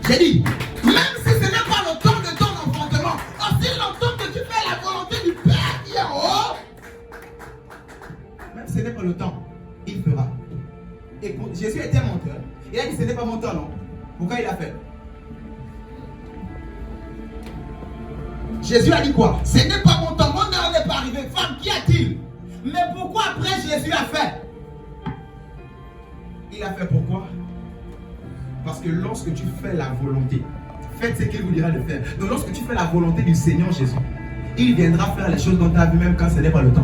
J'ai dit, même si ce n'est pas le temps de ton enfantement, aussi longtemps que tu fais la volonté du Père qui est en haut, même si ce n'est pas le temps, il fera. Et pour, Jésus était menteur. Il a dit, ce n'est pas mon temps, non. Pourquoi il a fait? Jésus a dit quoi? Ce n'est pas mon temps, mon heure n'est pas arrivée. Femme, qu'y a-t-il? Mais pourquoi après Jésus a fait? Il a fait pourquoi? Parce que lorsque tu fais la volonté, faites ce qu'il vous dira de faire. Donc lorsque tu fais la volonté du Seigneur Jésus, il viendra faire les choses dans ta vie même quand ce n'est pas le temps.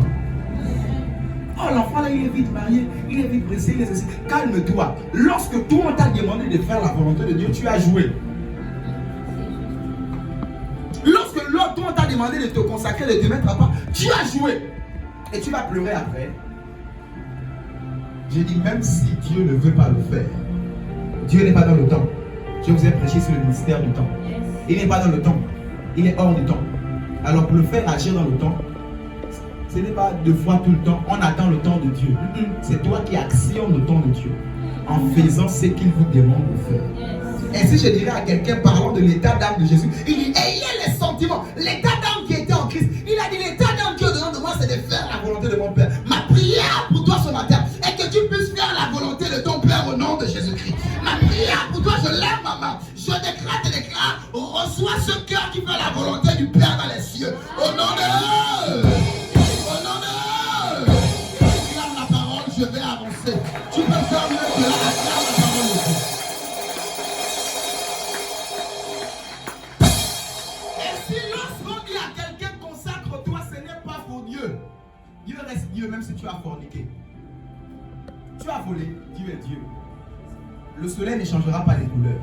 Oh, l'enfant là, il est vite marié, il est vite pressé, il est ceci. Calme-toi. Lorsque toi on t'a demandé de faire la volonté de Dieu, tu as joué. Lorsque toi on t'a demandé de te consacrer, de te mettre à part, tu as joué. Et tu vas pleurer après. J'ai dit, même si Dieu ne veut pas le faire, Dieu n'est pas dans le temps. Je vous ai prêché sur le mystère du temps. Il n'est pas dans le temps. Il est hors du temps. Alors pour le faire agir dans le temps, ce n'est pas deux fois tout le temps. On attend le temps de Dieu. C'est toi qui actionnes le temps de Dieu en faisant ce qu'il vous demande de faire. Et si je dirais à quelqu'un parlant de l'état d'âme de Jésus, il dit, ayez les sentiments. L'état d'âme qui était en Christ. Il a dit, l'état d'âme qui est au-dedans de moi, c'est de faire la volonté de mon Père. Ma prière pour toi ce matin est que tu reçois ce cœur qui fait la volonté du Père dans les cieux. Au nom de... Au nom de... Acclame la parole, je vais avancer. Tu peux faire mieux que là, acclame la parole de Dieu. Et si lorsqu'on dit à quelqu'un consacre-toi, ce n'est pas pour Dieu. Dieu reste Dieu même si tu as forniqué. Tu as volé, Dieu est Dieu. Le soleil ne changera pas les couleurs.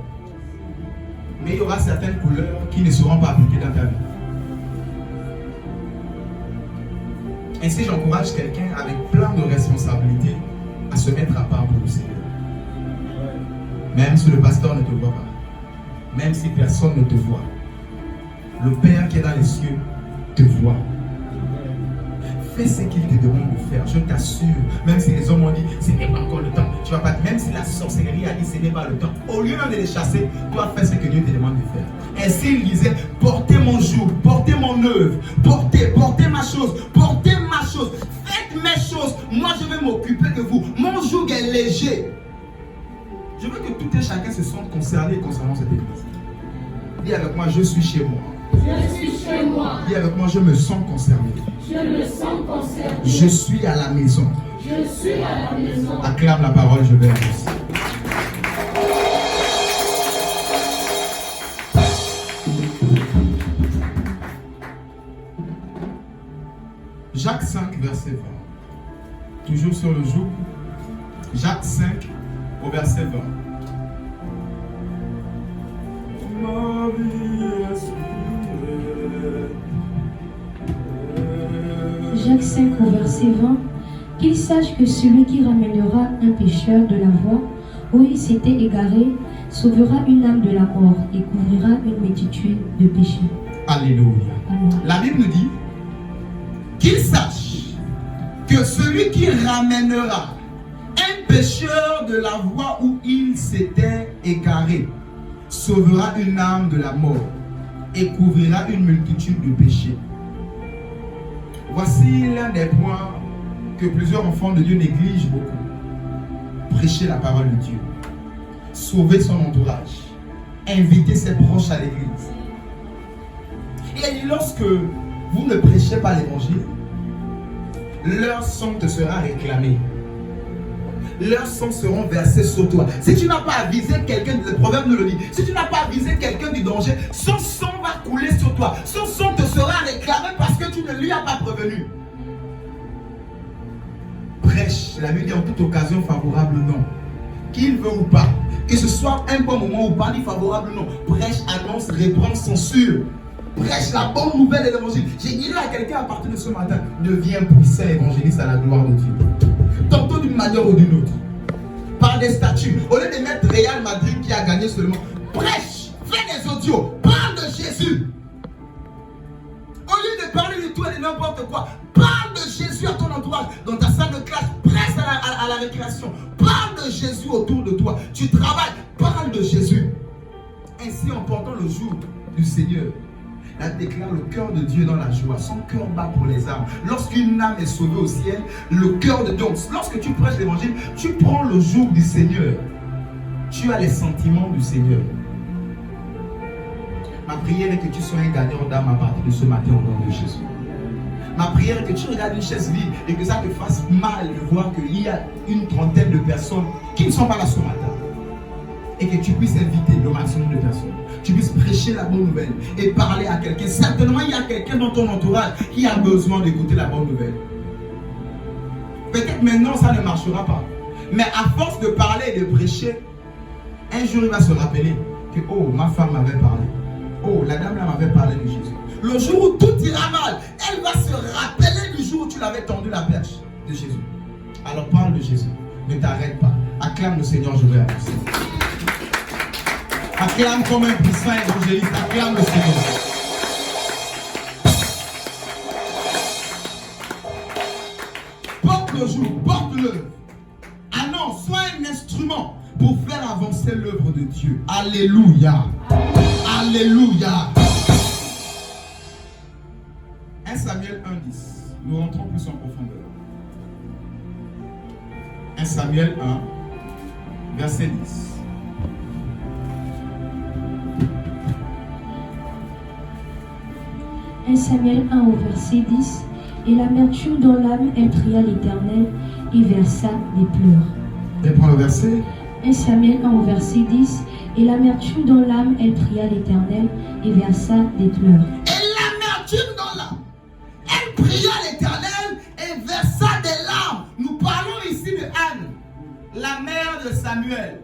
Mais il y aura certaines couleurs qui ne seront pas appliquées dans ta vie. Ainsi, j'encourage quelqu'un avec plein de responsabilités à se mettre à part pour le Seigneur. Même si le pasteur ne te voit pas. Même si personne ne te voit. Le Père qui est dans les cieux te voit. Fais ce qu'il te demande de faire, je t'assure. Même si les hommes ont dit, ce n'est pas encore le temps. Tu vas pas, même si la sorcellerie a dit, ce n'est pas le temps. Au lieu de les chasser, toi fais ce que Dieu te demande de faire. Ainsi il disait, portez mon joug, portez mon œuvre, portez ma chose, faites mes choses. Moi je vais m'occuper de vous. Mon joug est léger. Je veux que tout et chacun se sente concerné concernant cette église. Dis avec moi, je suis chez moi. Je suis chez moi. Dis avec moi, je me sens concerné. Je me sens concerné. Je suis à la maison. Je suis à la maison. Acclame la parole, je vais avancer. Jacques 5, verset 20. Toujours sur le joug. Jacques 5, au verset 20. Ma vie est sauvée. Jacques 5 au verset 20, qu'il sache que celui qui ramènera un pécheur de la voie où il s'était égaré sauvera une âme de la mort et couvrira une multitude de péchés. Alléluia. Amen. La Bible nous dit qu'il sache que celui qui ramènera un pécheur de la voie où il s'était égaré sauvera une âme de la mort et couvrira une multitude de péchés. Voici l'un des points que plusieurs enfants de Dieu négligent beaucoup. Prêcher la parole de Dieu. Sauver son entourage. Inviter ses proches à l'église. Et lorsque vous ne prêchez pas l'évangile, leur sang te sera réclamé. Leurs sangs seront versés sur toi. Si tu n'as pas avisé quelqu'un, le proverbe nous le dit, si tu n'as pas avisé quelqu'un du danger, son sang va couler sur toi. Son sang te sera réclamé parce que tu ne lui as pas prévenu. Prêche, la Bible dit en toute occasion favorable ou non. Qu'il veut ou pas, que ce soit un bon moment ou pas, ni favorable ou non. Prêche, annonce, reprend, censure. Prêche la bonne nouvelle de l'évangile. J'ai dit à quelqu'un à partir de ce matin, deviens puissant évangéliste à la gloire de Dieu. Tantôt d'une manière ou d'une autre. Par des statuts. Au lieu de mettre Real Madrid qui a gagné seulement. Prêche, fais des audios, parle de Jésus. Au lieu de parler de tout et de n'importe quoi, parle de Jésus à ton entourage. Dans ta salle de classe, presse à la récréation. Parle de Jésus autour de toi. Tu travailles, parle de Jésus. Ainsi, en portant le jour du Seigneur, là déclare le cœur de Dieu dans la joie. Son cœur bat pour les âmes. Lorsqu'une âme est sauvée au ciel, le cœur de Dieu. Lorsque tu prêches l'évangile, tu prends le jour du Seigneur. Tu as les sentiments du Seigneur. Ma prière est que tu sois un gagnant d'âme à partir de ce matin au nom de Jésus. Ma prière est que tu regardes une chaise vide et que ça te fasse mal de voir qu'il y a une trentaine de personnes qui ne sont pas là ce matin. Et que tu puisses inviter le maximum de personnes. Tu puisses prêcher la bonne nouvelle et parler à quelqu'un. Certainement, il y a quelqu'un dans ton entourage qui a besoin d'écouter la bonne nouvelle. Peut-être maintenant, ça ne marchera pas. Mais à force de parler et de prêcher, un jour, il va se rappeler que, oh, ma femme m'avait parlé. Oh, la dame là m'avait parlé de Jésus. Le jour où tout ira mal, elle va se rappeler du jour où tu l'avais tendu la perche de Jésus. Alors parle de Jésus. Ne t'arrête pas. Acclame le Seigneur, je vais avancer. Acclame comme un puissant évangéliste. Acclame le Seigneur. Porte le jour, porte-le. Annonce, sois un instrument pour faire avancer l'œuvre de Dieu. Alléluia. Alléluia. 1 Samuel 1,10. Nous rentrons plus en profondeur. 1 Samuel 1, verset 10. 1 Samuel 1 au verset 10. Et l'amertume dans l'âme, elle pria l'Éternel et versa des pleurs. Et prends le verset. 1 Samuel 1 au verset 10. Et l'amertume dans l'âme, elle pria l'Éternel et versa des pleurs. Et l'amertume dans l'âme, elle pria l'Éternel et versa des larmes. Nous parlons ici de Anne, la mère de Samuel.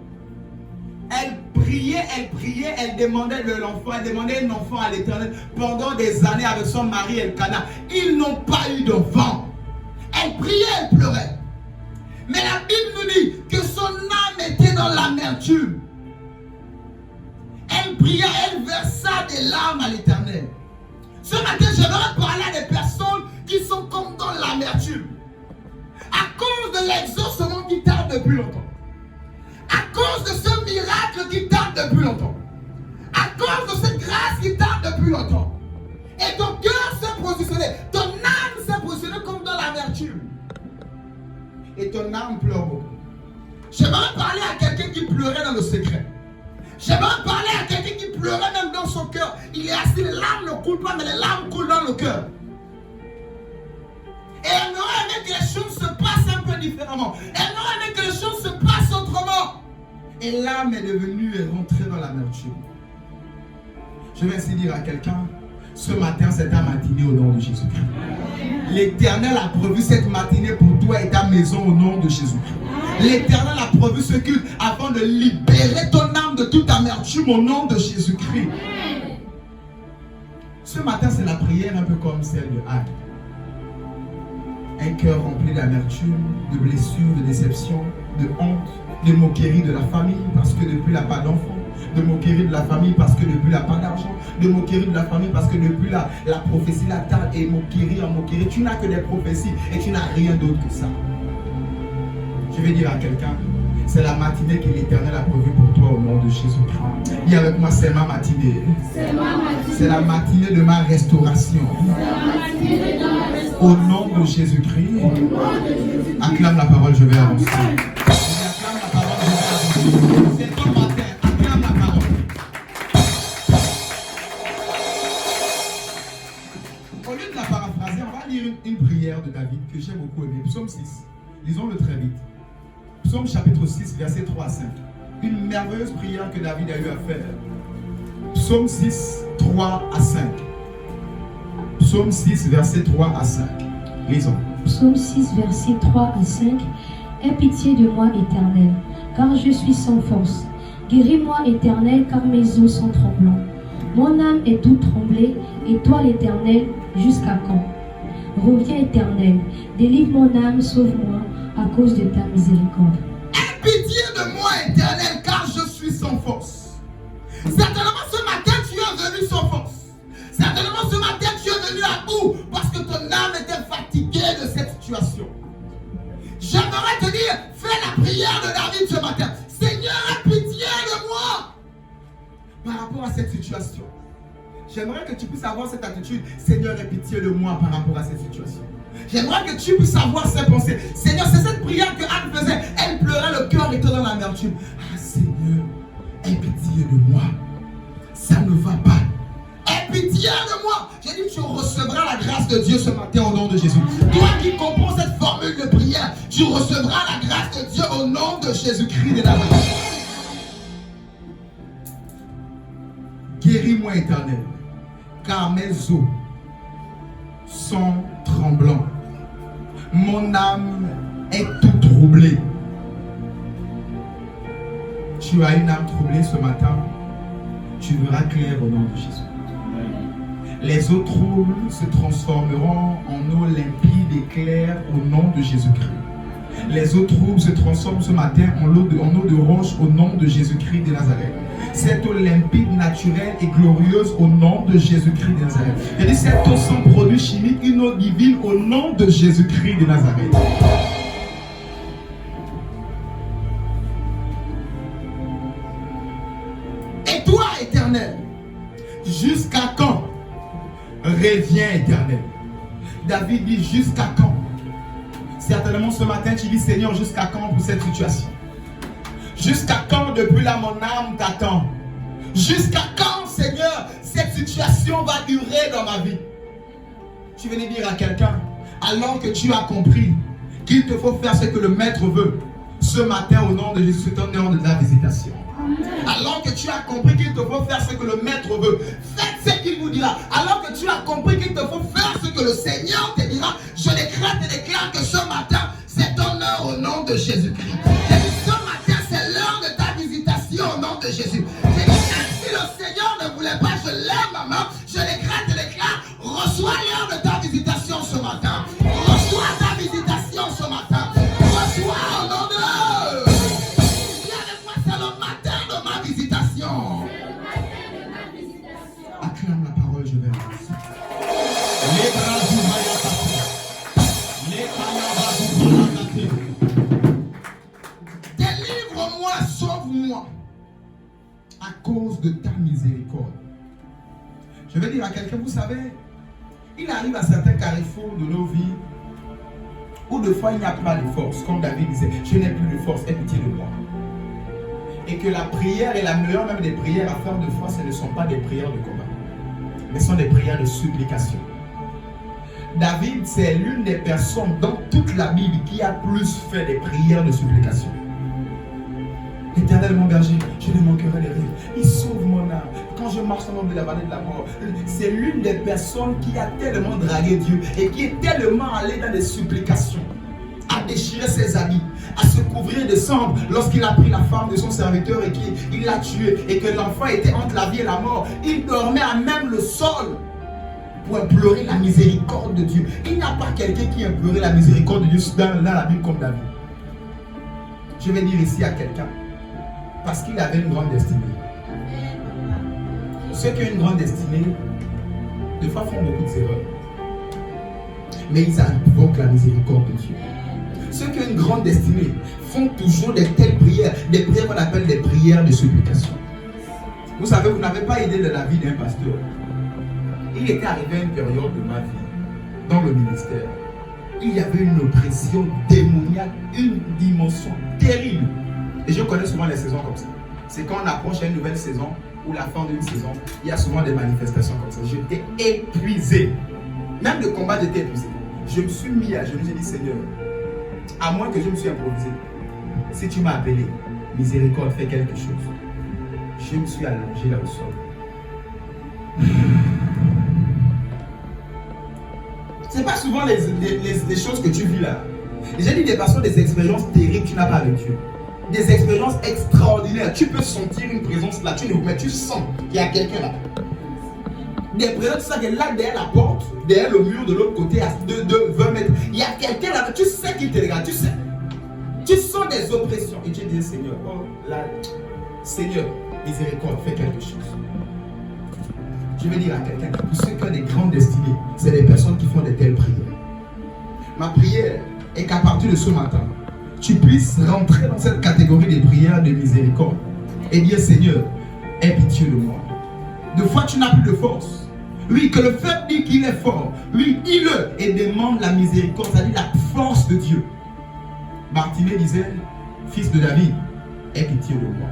Elle priait, elle demandait de l'enfant, elle demandait un enfant à l'Éternel pendant des années avec son mari Elkana. Ils n'ont pas eu d'enfant. Elle priait, elle pleurait. Mais la Bible nous dit que son âme était dans l'amertume. Elle pria, elle versa des larmes à l'Éternel. Ce matin, j'aimerais parler à des personnes qui sont comme dans l'amertume. À cause de l'exaucement qui tarde depuis longtemps. À cause de ce miracle qui tarde depuis longtemps. À cause de cette grâce qui tarde depuis longtemps. Et ton cœur s'est positionné. Ton âme s'est positionnée comme dans l'amertume. Et ton âme pleure beaucoup. J'aimerais parler à quelqu'un qui pleurait dans le secret. J'aimerais parler à quelqu'un qui pleurait même dans son cœur. Il est assis, les larmes ne coulent pas, mais les larmes coulent dans le cœur. Et elle aurait aimé que les choses se passent un peu différemment. Elle aurait aimé que les choses se passent autrement. Et l'âme est devenue et rentrée dans l'amertume. Je vais ainsi dire à quelqu'un, ce matin c'est ta matinée au nom de Jésus-Christ. L'Éternel a prévu cette matinée pour toi et ta maison au nom de Jésus-Christ. L'Éternel a prévu ce culte afin de libérer ton âme de toute amertume au nom de Jésus-Christ. Ce matin c'est la prière un peu comme celle de Anne. Un cœur rempli d'amertume, de blessures, de déception, de honte, de moquerie de la famille parce que depuis la pas d'enfant, de moquerie de la famille parce que depuis la pas d'argent, de moquerie de la famille parce que depuis la prophétie la tarde et moquerie en moquerie. Tu n'as que des prophéties et tu n'as rien d'autre que ça. Je vais dire à quelqu'un, c'est la matinée que l'Éternel a prévue pour toi au nom de Jésus-Christ. Dis avec moi, c'est ma matinée. C'est la matinée de ma restauration. Au nom de Jésus-Christ. Acclame la parole, je vais avancer. Acclame la parole, je vais avancer. C'est ton matin, acclame la parole. Au lieu de la paraphraser, on va lire une prière de David que j'ai beaucoup aimée. Psaume 6. Lisons-le très vite. Psaume chapitre 6, versets 3 à 5. Une merveilleuse prière que David a eu à faire. Psaume 6, 3 à 5. Psaume 6, versets 3 à 5. Lisons. Psaume 6, versets 3 à 5. Aie pitié de moi, Éternel, car je suis sans force. Guéris-moi, Éternel, car mes os sont tremblants. Mon âme est toute tremblée, et toi, l'Éternel, jusqu'à quand? Reviens, Éternel, délivre mon âme, sauve-moi, à cause de ta miséricorde. Aie pitié de moi, Éternel, car je suis sans force. Certainement ce matin, tu es venu sans force. Certainement ce matin, tu es venu à bout parce que ton âme était fatiguée de cette situation. J'aimerais te dire, fais la prière de David ce matin. Seigneur, aie pitié de moi par rapport à cette situation. J'aimerais que tu puisses avoir cette attitude. Seigneur, aie pitié de moi par rapport à cette situation. J'aimerais que tu puisses avoir ces pensées. Seigneur, c'est cette prière que Anne faisait. Elle pleurait, le cœur était dans l'amertume. Ah Seigneur, aie pitié de moi. Ça ne va pas. Aie pitié de moi. J'ai dit, tu recevras la grâce de Dieu ce matin au nom de Jésus. Toi qui comprends cette formule de prière, tu recevras la grâce de Dieu au nom de Jésus-Christ de Nazareth. Guéris-moi, Éternel, car mes os sont tremblants. Mon âme est toute troublée. Tu as une âme troublée ce matin. Tu verras clair au nom de Jésus. Les eaux troubles se transformeront en eau limpide et claire au nom de Jésus-Christ. Les eaux troubles se transforment ce matin en eau de roche au nom de Jésus-Christ de Nazareth. Cette eau limpide, naturelle et glorieuse au nom de Jésus-Christ de Nazareth. Et cette eau sans produit chimique, une eau divine au nom de Jésus-Christ de Nazareth. Et toi, Éternel, jusqu'à quand? Reviens, Éternel. David dit jusqu'à quand? Certainement ce matin tu dis Seigneur, jusqu'à quand pour cette situation? Jusqu'à quand depuis là mon âme t'attend? Jusqu'à quand Seigneur cette situation va durer dans ma vie? Tu venais dire à quelqu'un, alors que tu as compris qu'il te faut faire ce que le maître veut, ce matin au nom de Jésus, c'est un heure de ta visitation. Alors que tu as compris qu'il te faut faire ce que le maître veut, faites ce qu'il vous dira. Alors que tu as compris qu'il te faut faire ce que le Seigneur te dira, je décrète et déclare que ce matin, c'est ton heure au nom de Jésus-Christ. Et ce matin, c'est l'heure de ta visitation au nom de Jésus. J'ai dit, si le Seigneur ne voulait pas, je lève ma main, je décrète et déclare, reçois l'heure de ta visitation ce matin. Reçois ta visitation ce matin. Reçois au nom de visitation. Acclame la parole, je vais avancer. Délivre-moi, sauve-moi à cause de ta miséricorde. Je vais dire à quelqu'un, vous savez, il arrive à certains carrefours de nos vies où de fois il n'y a pas de force. Comme David disait, je n'ai plus de force, aie pitié de moi. Et que la prière est la meilleure même des prières à faire de foi, ce ne sont pas des prières de combat, mais ce sont des prières de supplication. David, c'est l'une des personnes dans toute la Bible qui a plus fait des prières de supplication. Éternel mon berger, je ne manquerai de rien. Il sauve mon âme. Quand je marche dans l'ombre de la vallée de la mort, c'est l'une des personnes qui a tellement dragué Dieu et qui est tellement allée dans des supplications, à déchirer ses habits, à se couvrir de cendres lorsqu'il a pris la femme de son serviteur et qu'il l'a tuée et que l'enfant était entre la vie et la mort. Il dormait à même le sol pour implorer la miséricorde de Dieu. Il n'y a pas quelqu'un qui implorait la miséricorde de Dieu dans la Bible comme David. Je vais dire ici à quelqu'un, parce qu'il avait une grande destinée. Ceux qui ont une grande destinée, des fois font beaucoup d'erreurs, mais ils invoquent la miséricorde de Dieu. Ceux qui ont une grande destinée font toujours de telles prières, des prières qu'on appelle des prières de supplication. Vous savez, vous n'avez pas idée de la vie d'un pasteur. Il était arrivé à une période de ma vie, dans le ministère, il y avait une oppression démoniaque, une dimension terrible. Et je connais souvent les saisons comme ça. C'est quand on approche à une nouvelle saison, ou la fin d'une saison, il y a souvent des manifestations comme ça. J'étais épuisé. Même de combat, j'étais épuisé. Je me suis mis à genoux, j'ai dit, Seigneur, à moins que je me suis improvisé, si tu m'as appelé, miséricorde, fais quelque chose. Je me suis allongé là au sol. Ce n'est pas souvent les choses que tu vis là. J'ai dit des personnes, des expériences terribles que tu n'as pas avec Dieu. Des expériences extraordinaires. Tu peux sentir une présence là, mais tu sens qu'il y a quelqu'un là. Des présences, tu sens que là, derrière la porte, derrière le mur de l'autre côté, à 20 mètres, il y a quelqu'un là, tu sais qu'il te regarde, tu sais. Tu sens des oppressions. Et tu dis, Seigneur, oh là, Seigneur, miséricorde, fais quelque chose. Je vais dire à quelqu'un, pour ceux qui ont des grandes destinées, c'est des personnes qui font de telles prières. Ma prière est qu'à partir de ce matin, tu puisses rentrer dans cette catégorie des prières de miséricorde et dire, Seigneur, aie pitié de moi. De fois, tu n'as plus de force. Oui, que le fait dit qu'il est fort. Oui, dis-le et demande la miséricorde, c'est-à-dire la force de Dieu. Bartimée disait, fils de David, aie pitié de moi.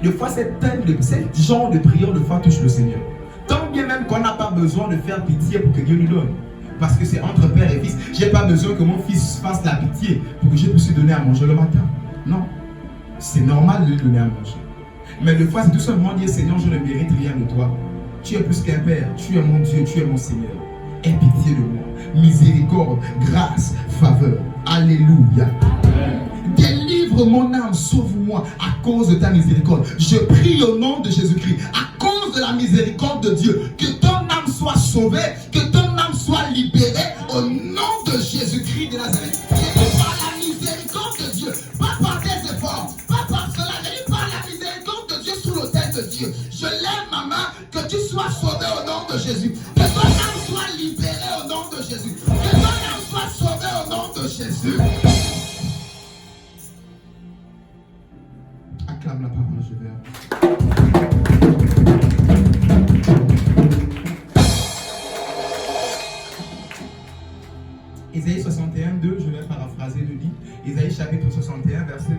Des fois, ce genre de prière de foi touche le Seigneur. Tant bien même qu'on n'a pas besoin de faire pitié pour que Dieu nous donne. Parce que c'est entre père et fils. Je n'ai pas besoin que mon fils fasse la pitié pour que je puisse lui donner à manger le matin. Non. C'est normal de lui donner à manger. Mais des fois, c'est tout simplement dire, Seigneur, je ne mérite rien de toi. Tu es plus qu'un père. Tu es mon Dieu, tu es mon Seigneur. Aie pitié de moi. Miséricorde, grâce, faveur. Alléluia. Délivre mon âme, sauve-moi à cause de ta miséricorde. Je prie au nom de Jésus-Christ, à cause de la miséricorde de Dieu, que ton âme soit sauvée, que ton âme soit libérée au nom de Jésus-Christ de Nazareth. Et par la miséricorde de Dieu, pas par des efforts, pas par cela, mais par la miséricorde de Dieu sous l'autel de Dieu. Je lève ma main, que tu sois sauvé au nom de Jésus. Que ton âme soit libérée au nom de Jésus. Que ton âme soit sauvée au nom de Jésus. Acclame la parole, je vais. Isaïe 61, 2, je vais paraphraser le livre. Isaïe chapitre 61, verset 2.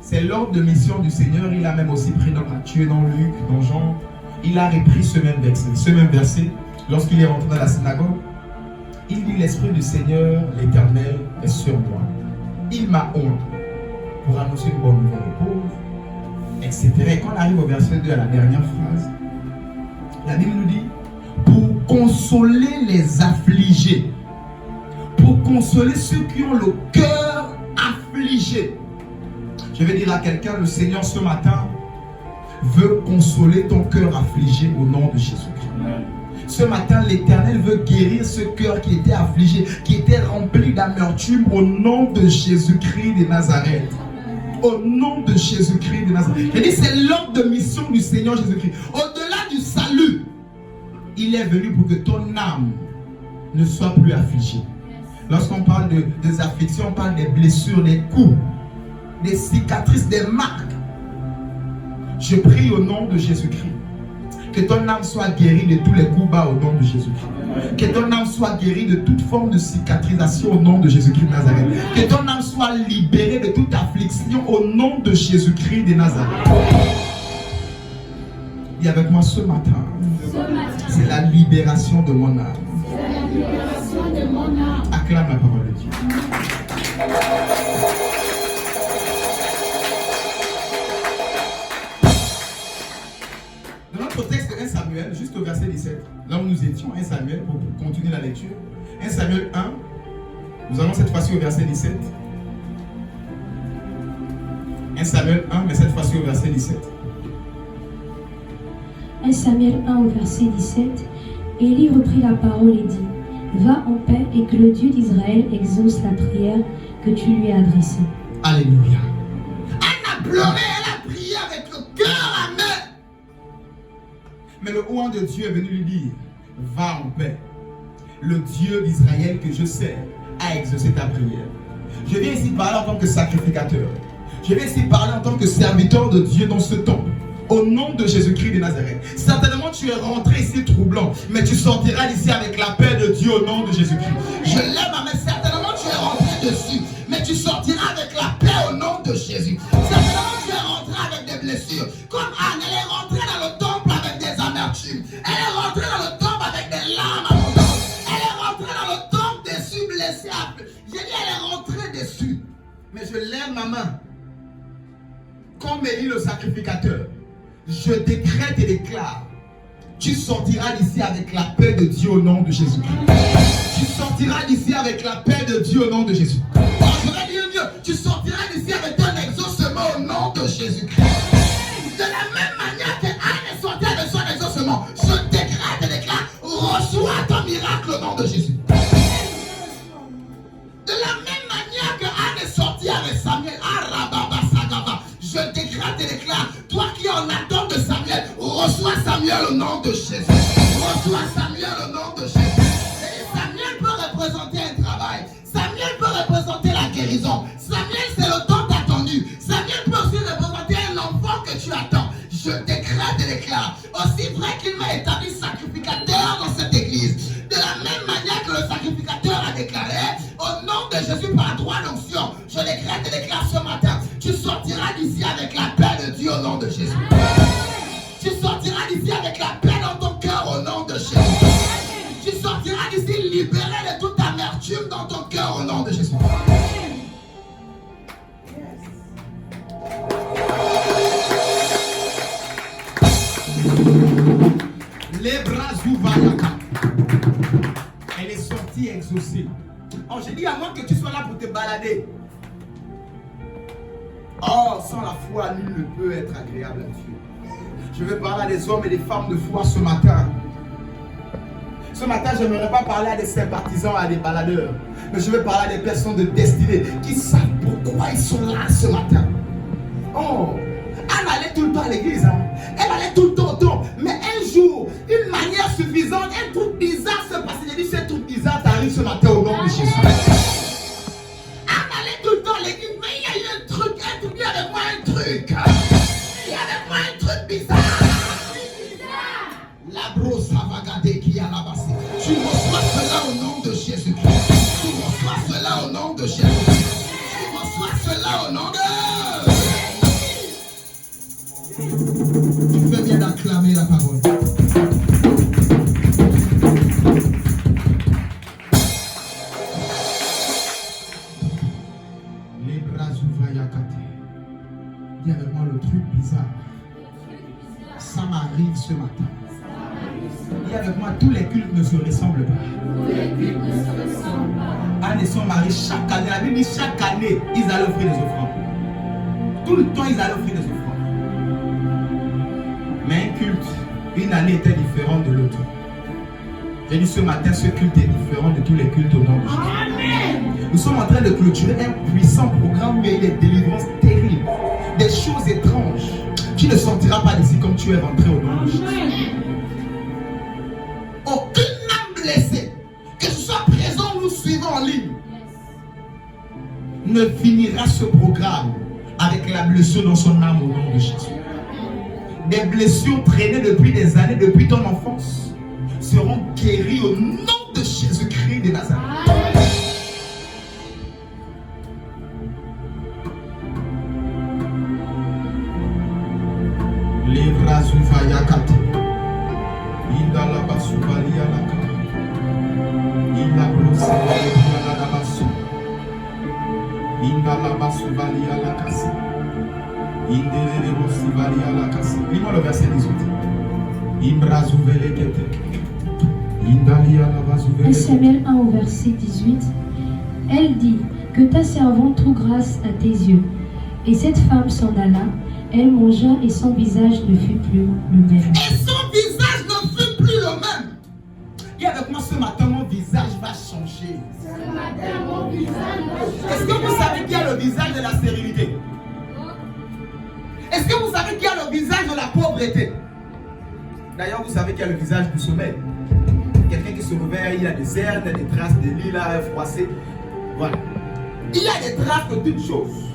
C'est l'ordre de mission du Seigneur. Il a même aussi pris dans Matthieu, dans Luc, dans Jean. il a repris ce même verset, lorsqu'il est rentré dans la synagogue. Il dit: l'Esprit du Seigneur, l'Éternel, est sur moi. Il m'a oint pour annoncer une bonne nouvelle aux pauvres, etc. Et quand on arrive au verset 2, à la dernière phrase, la Bible nous dit: pour consoler les affligés, pour consoler ceux qui ont le cœur affligé. Je vais dire à quelqu'un: le Seigneur ce matin veut consoler ton cœur affligé au nom de Jésus-Christ. Ce matin, l'Éternel veut guérir ce cœur qui était affligé, qui était rempli d'amertume au nom de Jésus-Christ de Nazareth. Au nom de Jésus-Christ de Nazareth. Je dis, c'est l'ordre de mission du Seigneur Jésus-Christ. Au-delà du salut, il est venu pour que ton âme ne soit plus affligée. Lorsqu'on parle des afflictions, on parle des blessures, des coups, des cicatrices, des marques. Je prie au nom de Jésus-Christ que ton âme soit guérie de tous les coups bas au nom de Jésus-Christ. Que ton âme soit guérie de toute forme de cicatrisation au nom de Jésus-Christ de Nazareth. Que ton âme soit libérée de toute affliction au nom de Jésus-Christ de Nazareth. Et avec moi ce matin, c'est la libération de mon âme. Acclame la parole de Dieu. Dans notre texte de 1 Samuel, juste au verset 17, là où nous étions, 1 Samuel, pour continuer la lecture, 1 Samuel 1, nous allons cette fois-ci au verset 17. 1 Samuel 1, mais cette fois-ci au verset 17. 1 Samuel 1 au verset 17. Élie reprit la parole et dit: va en paix et que le Dieu d'Israël exauce la prière que tu lui as adressée. Alléluia. Elle a pleuré, elle a prié avec le cœur amer. Mais le oint de Dieu est venu lui dire: va en paix. Le Dieu d'Israël que je sers a exaucé ta prière. Je viens ici parler en tant que sacrificateur. Je viens ici parler en tant que serviteur de Dieu dans ce temps. Au nom de Jésus-Christ de Nazareth. Certainement tu es rentré ici troublant, mais tu sortiras d'ici avec la paix de Dieu au nom de Jésus-Christ. Je lève ma main, certainement tu es rentré dessus, mais tu sortiras avec la paix au nom de Jésus. Certainement tu es rentré avec des blessures. Comme Anne, elle est rentrée dans le temple avec des amertumes. Elle est rentrée dans le temple avec des larmes abondantes. Elle est rentrée dans le temple déçue, blessée. J'ai dit elle est rentrée déçue. Mais je lève ma main. Comme Élie le sacrificateur, je décrète et déclare: tu sortiras d'ici avec la paix de Dieu au nom de Jésus-Christ. Tu sortiras d'ici avec la paix de Dieu au nom de Jésus. Oh, je vais dire mieux, tu sortiras d'ici avec un exaucement au nom de Jésus-Christ. De la même manière que Anne est sortie avec son exaucement, je décrète et déclare: reçois ton miracle au nom de Jésus. De la même manière que Anne est sortie avec Samuel, je décrète et déclare: toi qui es en attente de Samuel, reçois Samuel au nom de Jésus. Reçois Samuel au nom de Jésus. Et Samuel peut représenter un travail. Samuel peut représenter la guérison. Samuel, c'est le temps attendu. Samuel peut aussi représenter un enfant que tu attends. Je décrète et déclare: aussi vrai qu'il m'a établi sacrificateur dans cette église, de la même manière que le sacrificateur a déclaré, au nom de Jésus par la droite d'onction, je décrète et déclare ce matin: tu sortiras d'ici avec la paix de Dieu au nom de Jésus. Tu sortiras d'ici avec la paix dans ton cœur au nom de Jésus. Tu sortiras d'ici libéré de toute amertume dans ton cœur au nom de Jésus. Les bras ouverts. Elle est sortie exaucée. Oh, j'ai dit à moi que tu sois là pour te balader. Oh, sans la foi, nul ne peut être agréable à Dieu. Je veux parler à des hommes et des femmes de foi ce matin. Ce matin, je n'aimerais pas parler à des sympathisants, à des baladeurs. Mais je veux parler à des personnes de destinée qui savent pourquoi ils sont là ce matin. Oh, Anne allait tout le temps à l'église. Hein. Elle allait tout le temps au temple. Mais un jour, une manière suffisante, un truc bizarre se passe. Il dit: ce truc bizarre t'arrive ce matin au nom de Jésus. Anne allait tout le temps à l'église. Mais il y a eu un truc, il y a avec moi un truc. Il y a avec moi un truc bizarre. La brosse va garder qui a la bas. Tu reçois cela au nom de Jésus-Christ. Tu reçois cela au nom de Jésus-Christ. Tu reçois cela au nom de... ça m'arrive ce matin. Dis avec moi, tous les cultes ne se ressemblent pas. Anne et son mari, chaque année, la Bible dit chaque année, ils allaient offrir des offrandes. Tout le temps, ils allaient offrir des offrandes. Mais un culte, une année était différente de l'autre. J'ai dit ce matin, ce culte est différent de tous les cultes au nom de Jésus. Nous sommes en train de clôturer un puissant programme, mais il est délivrance terrible. Des choses étranges. Tu ne sortiras pas d'ici comme tu es rentré au nom de Jésus. Aucune âme blessée, que ce soit présent ou nous suivons en ligne, ne finira ce programme avec la blessure dans son âme au nom de Jésus. Des blessures traînées depuis des années, depuis ton enfance, seront guéries au nom de Jésus-Christ de Nazareth. Lis-moi le verset 18. 1 Samuel 1 au verset 18. Elle dit que ta servante trouve grâce à tes yeux. Et cette femme s'en alla, elle mangea et son visage ne fut plus le même. Et son visage ne fut plus le même. Dis avec moi ce matin, mon visage va changer. Ce matin, mon visage va changer. Est-ce que vous savez qu'il y a le visage de la stérilité? Est-ce que vous savez qu'il y a le visage de la pauvreté? D'ailleurs, vous savez qu'il y a le visage du sommeil. Quelqu'un qui se réveille, il a des cernes, il a des traces de lit là, froissé. Voilà. Il y a des traces de toutes choses.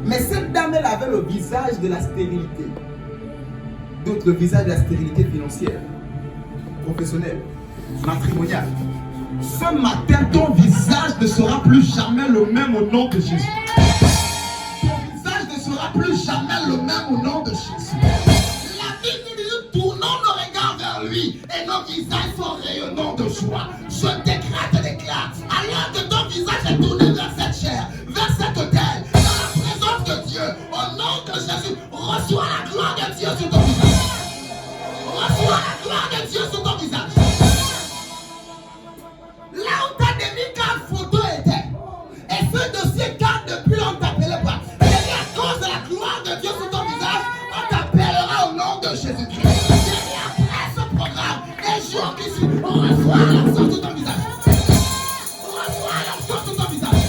Mais cette dame, elle avait le visage de la stérilité. D'autres, le visage de la stérilité financière, professionnelle, matrimoniale. Ce matin, ton visage ne sera plus jamais le même au nom de Jésus. Plus jamais le même au nom de Jésus. La Bible dit, tournons nos regards vers lui et nos visages sont rayonnants de joie. Je décrète et déclare, alors que ton visage est tourné vers cette chair, vers cet autel, dans la présence de Dieu, au nom de Jésus, reçois la gloire de Dieu sur ton visage. Reçois la gloire de Dieu sur ton visage. Là où ta demi-carte photo était, et ce dossier carte depuis on t'appelait pas. De la gloire de Dieu sur ton visage, on t'appellera au nom de Jésus-Christ. Et après ce programme, les jours qui suivent, on reçoit l'onction sur ton visage. On reçoit l'onction sur ton visage.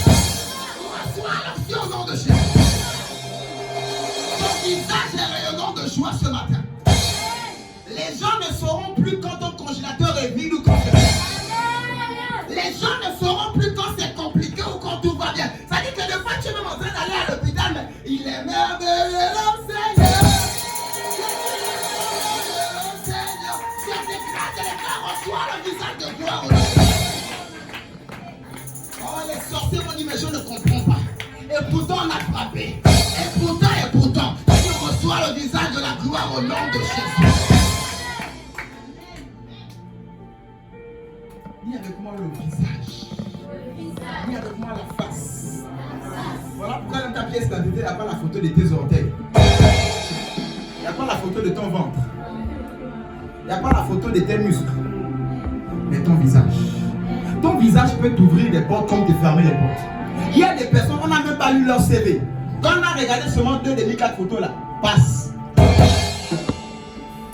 On reçoit l'onction au nom de Jésus. Ton visage est rayonnant de joie ce matin. Les gens ne sauront plus quand ton congélateur est vide ou quand c'est plein. Les gens ne sauront plus quand c'est compliqué ou quand tout va bien. Ça dit que des fois tu es même en train d'aller à l'hôpital, mais il est merveilleux le Seigneur. Seigneur, c'est déclaré, reçois le visage de gloire. Oh, les sorciers m'ont dit, mais je ne comprends pas. Et pourtant on a frappé. Et pourtant, tu reçois le visage de la gloire au nom de Jésus. Dis avec moi le visage. Dis avec moi la face. Voilà pourquoi dans ta pièce d'identité, il n'y a pas la photo de tes orteils. Il n'y a pas la photo de ton ventre. Il n'y a pas la photo de tes muscles. Mais ton visage. Ton visage peut t'ouvrir des portes comme te fermer les portes. Il y a des personnes, on n'a même pas lu leur CV. Quand on a regardé seulement 2 des 4 photos là, passe.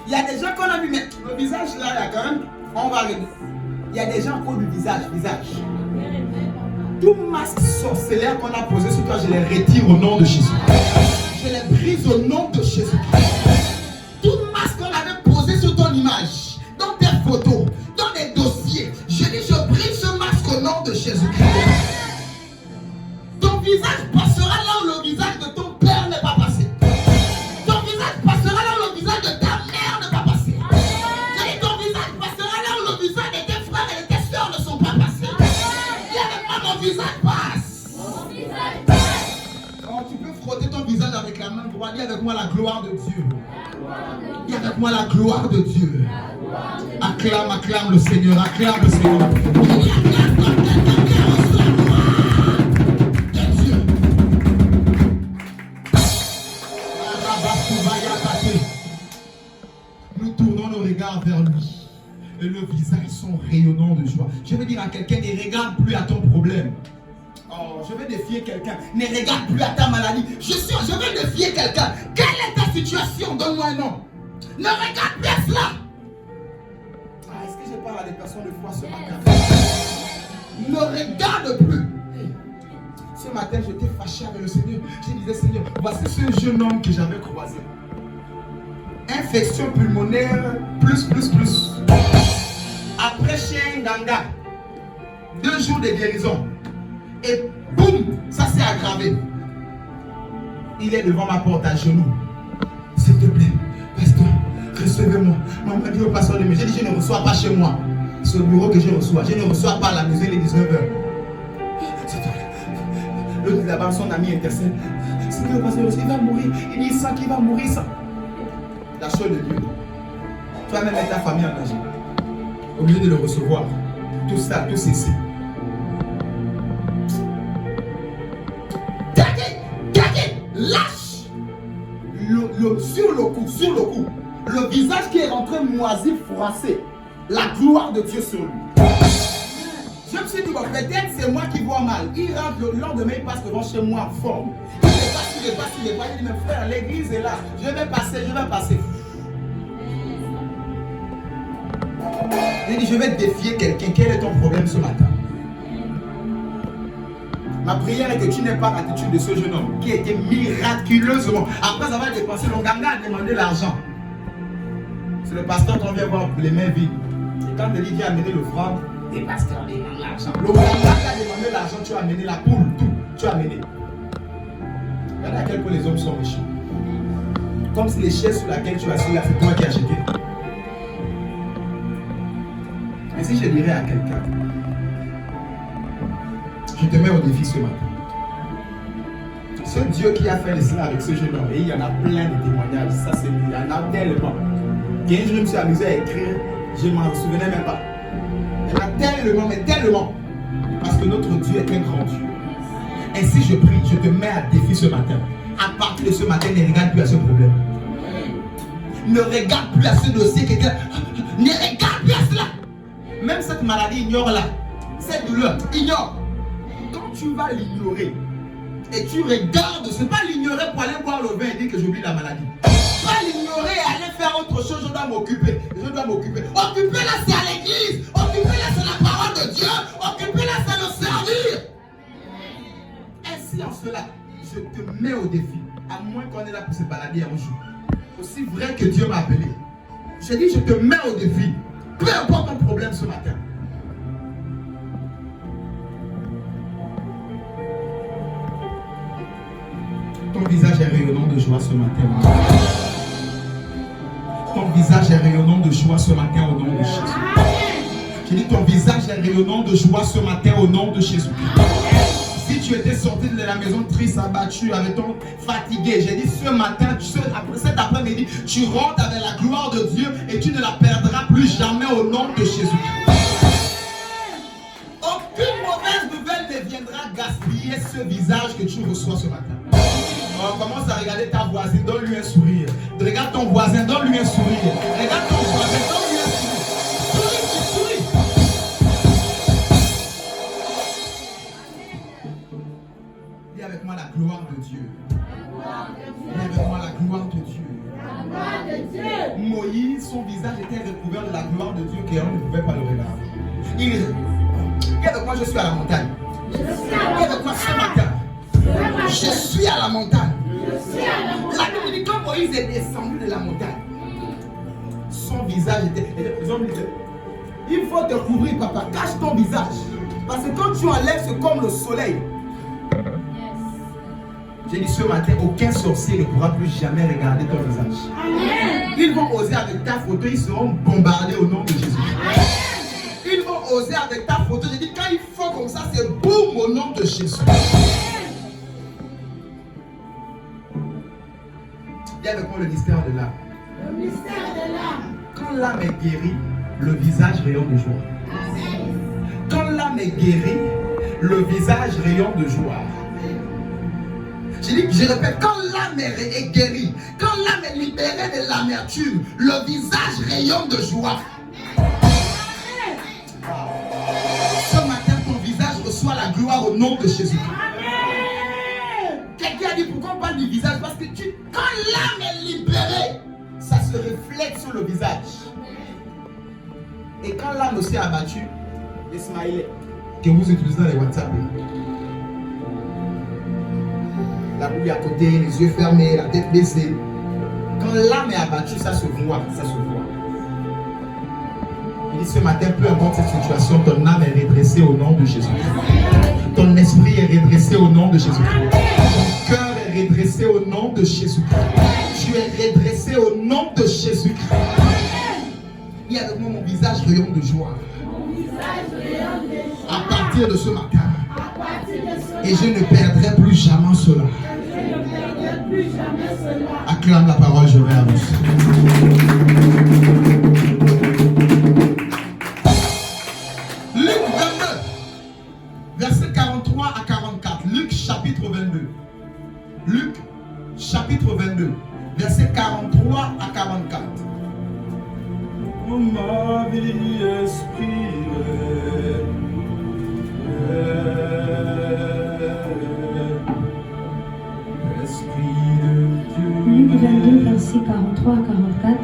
Il y a des gens qu'on a vu, mais le visage là, il y a quand même, on va regarder. Il y a des gens qui ont du visage. Tout masque sorcellaire qu'on a posé sur toi, je les retire au nom de Jésus. Je les brise au nom de Jésus. Tout masque qu'on avait posé sur ton image, dans tes photos, dans des dossiers, je dis je brise ce masque au nom de Jésus-Christ. Ton visage passera là où le visage de ton père n'est pas passé. Ton visage passera là où le visage de ta mère n'est pas passé. Je dis ton visage passera là où le visage de tes frères et de tes soeurs ne sont pas passés. Dis avec moi, mon visage passe. Mon visage passe. Oh, tu peux frotter ton visage avec la main droite. Dis avec moi la gloire de Dieu. Dis avec moi la gloire de Dieu. Acclame, acclame le Seigneur, acclame le Seigneur. tourne le regard vers lui. Et le visage sont rayonnants de joie. Je veux dire à quelqu'un, ne regarde plus à ton problème. Oh, je vais défier quelqu'un. Ne regarde plus à ta maladie. Je vais défier quelqu'un. Quelle est ta situation? Donne-moi un nom. Ne regarde plus à cela. Ah, est-ce que je parle à des personnes de foi ce matin? Ne regarde plus. Ce matin, j'étais fâché avec le Seigneur. Je disais, Seigneur, voici ce jeune homme que j'avais croisé. Infection pulmonaire, plus. Après chez Nganga, 2 jours de guérison. Et boum, ça s'est aggravé. Il est devant ma porte à genoux. S'il te plaît, pasteur, recevez-moi. Maman dit au pasteur de me. J'ai dit, je ne reçois pas chez moi. C'est au bureau que je reçois. Je ne reçois pas à la maison, il est 19h. L'autre là-bas, son ami intercède. Seigneur, pasteur, il va mourir. Il dit ça, qu'il va mourir ça. La chose de Dieu. Tu vas même mettre ta famille en danger. Au lieu de le recevoir. Tout ça, tout ceci. Lâche sur le cou, le visage qui est rentré moisi, froissé, la gloire de Dieu sur lui. Je me suis dit, bon, peut-être c'est moi qui vois mal. Il rentre, le lendemain, il passe devant chez moi en forme. Il passe. Il dit, mes frères, l'église est là. Je vais passer. Il dit, je vais défier quelqu'un. Quel est ton problème ce matin? Ma prière est que tu n'aies pas l'attitude de ce jeune homme qui était miraculeusement, après avoir dépensé, le Nganga a demandé l'argent. C'est le pasteur qu'on vient voir les mains vides. Et quand il dit viens amener l'offrande, le pasteur demande l'argent. Le Nganga a demandé l'argent, tu as amené la poule, tout, tu as amené. Regardez à quel point les hommes sont méchants. Comme si les chaises sur lesquelles tu as assis là, c'est toi qui as acheté. Mais si je dirais à quelqu'un, je te mets au défi ce matin. Ce Dieu qui a fait cela avec ce jeune homme, et il y en a plein de témoignages, ça c'est il y en a tellement. Et je me suis amusé à écrire, je ne m'en souvenais même pas. Il y en a tellement, mais tellement. Parce que notre Dieu est un grand Dieu. Ainsi je prie, je te mets à défi ce matin. À partir de ce matin, ne regarde plus à ce problème. Ne regarde plus à ce dossier. Ne regarde plus à cela. Même cette maladie, ignore-la. Cette douleur, ignore. Quand tu vas l'ignorer et tu regardes, c'est pas l'ignorer pour aller boire le vin et dire que j'oublie la maladie. Pas l'ignorer et aller faire autre chose, je dois m'occuper. Occupez-la, c'est à l'église. Occupez-la, c'est la parole de Dieu. Occupez-la, c'est le servir. Ainsi en cela, je te mets au défi. À moins qu'on est là pour se balader un jour. Aussi vrai que Dieu m'a appelé. Je dis, je te mets au défi. Peu importe ton problème ce matin. Ton visage est rayonnant de joie ce matin. Ton visage est rayonnant de joie ce matin au nom de Jésus. Je dis, ton visage est rayonnant de joie ce matin au nom de Jésus. Si tu étais sorti de la maison triste, abattu, avec ton fatigué, j'ai dit ce matin, cet après-midi, tu rentres avec la gloire de Dieu et tu ne la perdras plus jamais au nom de Jésus. Aucune mauvaise nouvelle ne viendra gaspiller ce visage que tu reçois ce matin. On commence à regarder ta voisine, donne-lui un sourire. Regarde ton voisin, donne-lui un sourire. Regarde ton voisin, donne-lui un sourire. Souris. Dis avec moi la gloire de Dieu. Dis avec moi la gloire de Dieu. Moïse, son visage était recouvert de la gloire de Dieu car on ne pouvait pas le regarder. Dis avec moi, je suis à la montagne. Dis avec moi ce matin. Je suis à la montagne. La Bible dit quand Moïse est descendu de la montagne, son visage était. Les hommes disaient, il faut te couvrir, papa, cache ton visage. Parce que quand tu enlèves, c'est comme le soleil. J'ai dit ce matin, aucun sorcier ne pourra plus jamais regarder ton visage. Ils vont oser avec ta photo, ils seront bombardés au nom de Jésus. Ils vont oser avec ta photo. J'ai dit quand ils font comme ça, c'est boum au nom de Jésus. Dis avec moi le mystère de l'âme. Le mystère de l'âme. Quand l'âme est guérie, le visage rayonne de joie. Quand l'âme est guérie, le visage rayonne de joie. Je répète, quand l'âme est guérie, quand l'âme est libérée de l'amertume, le visage rayonne de joie. Ce matin, ton visage reçoit la gloire au nom de Jésus. Quelqu'un a dit pourquoi on parle du visage? Parce que quand l'âme est libérée, ça se reflète sur le visage. Et quand l'âme aussi est abattue, les smileys que vous utilisez dans les WhatsApp, la bouille à côté, les yeux fermés, la tête baissée. Quand l'âme est abattue, ça se voit, ça se voit. Il dit ce matin, peu importe cette situation, ton âme est redressée au nom de Jésus. Ton esprit est redressé au nom de Jésus. Ton cœur est redressé au nom de Jésus. Tu es redressé au nom de Jésus. Il y a avec moi mon visage rayonne de joie. À partir de ce matin. Et je ne perdrai plus jamais cela. Acclame la parole, je vais avancer. Luc 22, versets 43 à 44. Luc chapitre 22. Luc chapitre 22, versets 43 à 44. Ma vie expire. Luc 22, versets 43 à 44.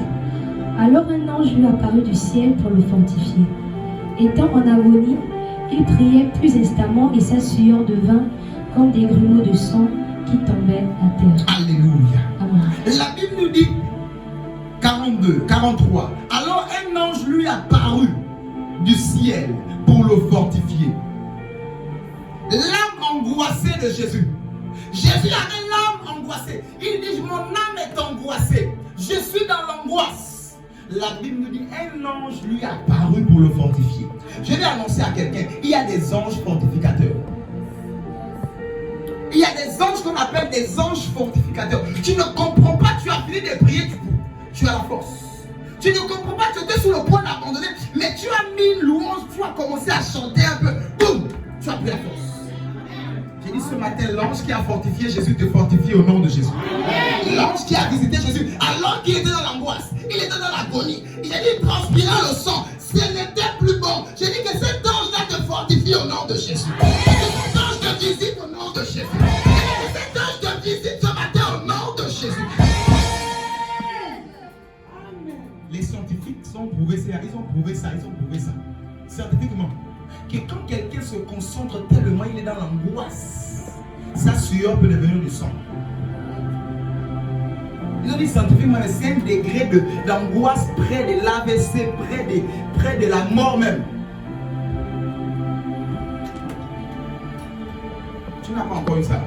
Alors un ange lui apparut du ciel pour le fortifier. Étant en agonie, il priait plus instamment et sa sueur devint comme des grumeaux de sang qui tombaient à terre. Alléluia. Amen. La Bible nous dit 42, 43. Alors un ange lui apparut du ciel pour le fortifier. L'âme angoissée de Jésus. Jésus avait l'âme angoissée. Il dit, mon âme est angoissée. Je suis dans l'angoisse. La Bible nous dit, un ange lui apparut pour le fortifier. Je vais annoncer à quelqu'un, il y a des anges fortificateurs. Il y a des anges qu'on appelle des anges fortificateurs. Tu ne comprends pas, tu as fini de prier, tu as la force. Tu ne comprends pas, tu étais sur le point d'abandonner, mais tu as mis une louange, tu as commencé à chanter un peu, boum, tu as pris la force. J'ai dit ce matin, l'ange qui a fortifié Jésus te fortifie au nom de Jésus. L'ange qui a visité Jésus, alors qu'il était dans l'angoisse, il était dans l'agonie, j'ai dit, il transpirait le sang, ce n'était plus bon. J'ai dit que cet ange-là te fortifie au nom de Jésus. Que cet ange te visite au nom de Jésus. Que cet ange te visite ce matin au nom de Jésus. Les scientifiques ont prouvé ça, ils ont prouvé ça, scientifiquement. Que quand quelqu'un se concentre tellement, il est dans l'angoisse, sa sueur peut devenir du sang. Ils ont dit scientifiquement, c'est un degré d'angoisse près de l'AVC, près de la mort même. Tu n'as pas encore eu ça.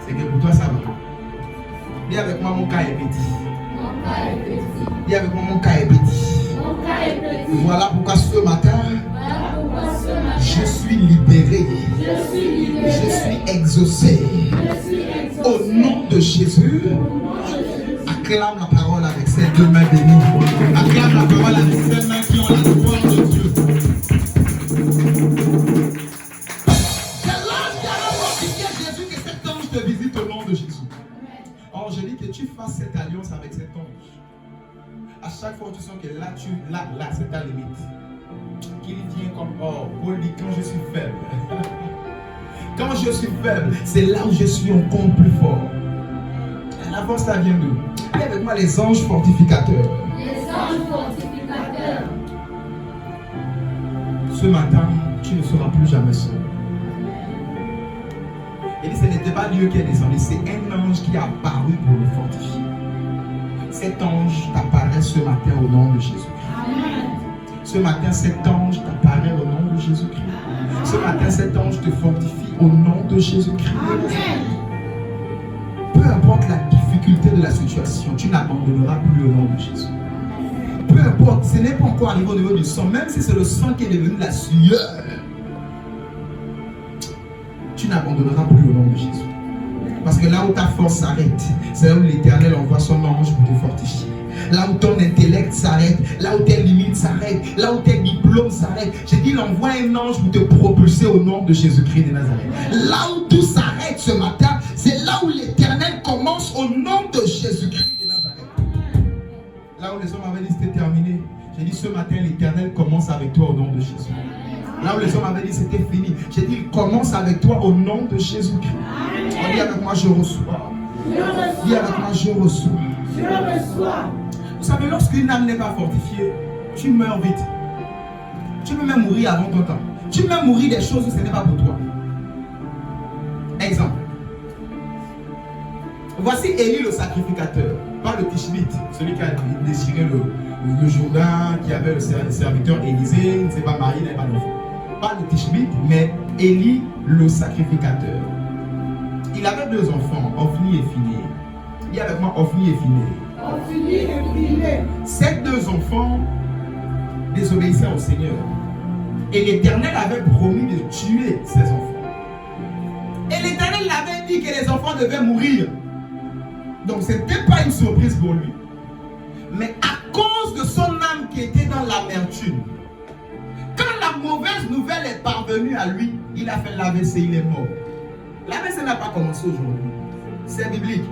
C'est que pour toi ça va. Dis avec moi, mon cas est petit. Dis avec moi, mon cas est petit. Voilà pourquoi ce matin, je suis libéré. Je suis exaucé. Au nom de Jésus, acclame la parole avec ses deux mains bénies. Acclame la parole avec ses mains qui ont la gloire de Dieu. C'est l'ange qui a fortifié Jésus que cet ange te visite au nom de Jésus. Or, je dis que tu fasses cette alliance avec cet ange. À chaque fois tu sens que là, c'est ta limite. Qu'il vient comme, oh, Paul dit, quand je suis faible. Quand je suis faible, c'est là où je suis encore plus fort. La force, ça vient d'où? Allez avec moi, les anges fortificateurs. Les anges fortificateurs. Ce matin, tu ne seras plus jamais seul. Il dit, ce n'était pas Dieu qui est descendu, c'est un ange qui est apparu pour le fortifier. Cet ange t'apparaît ce matin au nom de Jésus. Amen. Ce matin, cet ange t'apparaît au nom de Jésus-Christ. Ce matin, cet ange te fortifie au nom de Jésus-Christ. Peu importe la difficulté de la situation, tu n'abandonneras plus au nom de Jésus. Peu importe, ce n'est pas encore arrivé au niveau du sang, même si c'est le sang qui est devenu la sueur, tu n'abandonneras plus au nom de Jésus. Parce que là où ta force s'arrête, c'est là où l'Éternel envoie son ange pour te fortifier. Là où ton intellect s'arrête, là où tes limites s'arrêtent, là où tes diplômes s'arrêtent, j'ai dit, il envoie un ange pour te propulser au nom de Jésus-Christ de Nazareth. Là où tout s'arrête ce matin, Là où les hommes avaient dit c'était terminé, j'ai dit ce matin l'Éternel commence avec toi au nom de Jésus. Là où les hommes avaient dit c'était fini, j'ai dit il commence avec toi au nom de Jésus-Christ. Dis avec moi je reçois. Dis avec moi je reçois. Je reçois. Vous savez, lorsqu'une âme n'est pas fortifiée, tu meurs vite. Tu peux même mourir avant ton temps. Tu peux même mourir des choses où ce n'est pas pour toi. Exemple. Voici Élie le sacrificateur, pas le Tishbite, celui qui a déchiré le Jourdain, qui avait le serviteur Élisée, il ne s'est pas marié, il n'avait pas d'enfant. Pas le Tishbite, mais Élie le sacrificateur. Il avait 2 enfants, Ophni et Phinéas. Dis avec moi Ophni et Phinéas. Ophni et Phinéas. Ces 2 enfants désobéissaient au Seigneur. Et l'Éternel avait promis de tuer ses enfants. Et l'Éternel avait dit que les enfants devaient mourir. Donc ce n'était pas une surprise pour lui. Mais à cause de son âme qui était dans l'amertume, quand la mauvaise nouvelle est parvenue à lui, il a fait l'AVC, il est mort. L'AVC n'a pas commencé aujourd'hui. C'est biblique.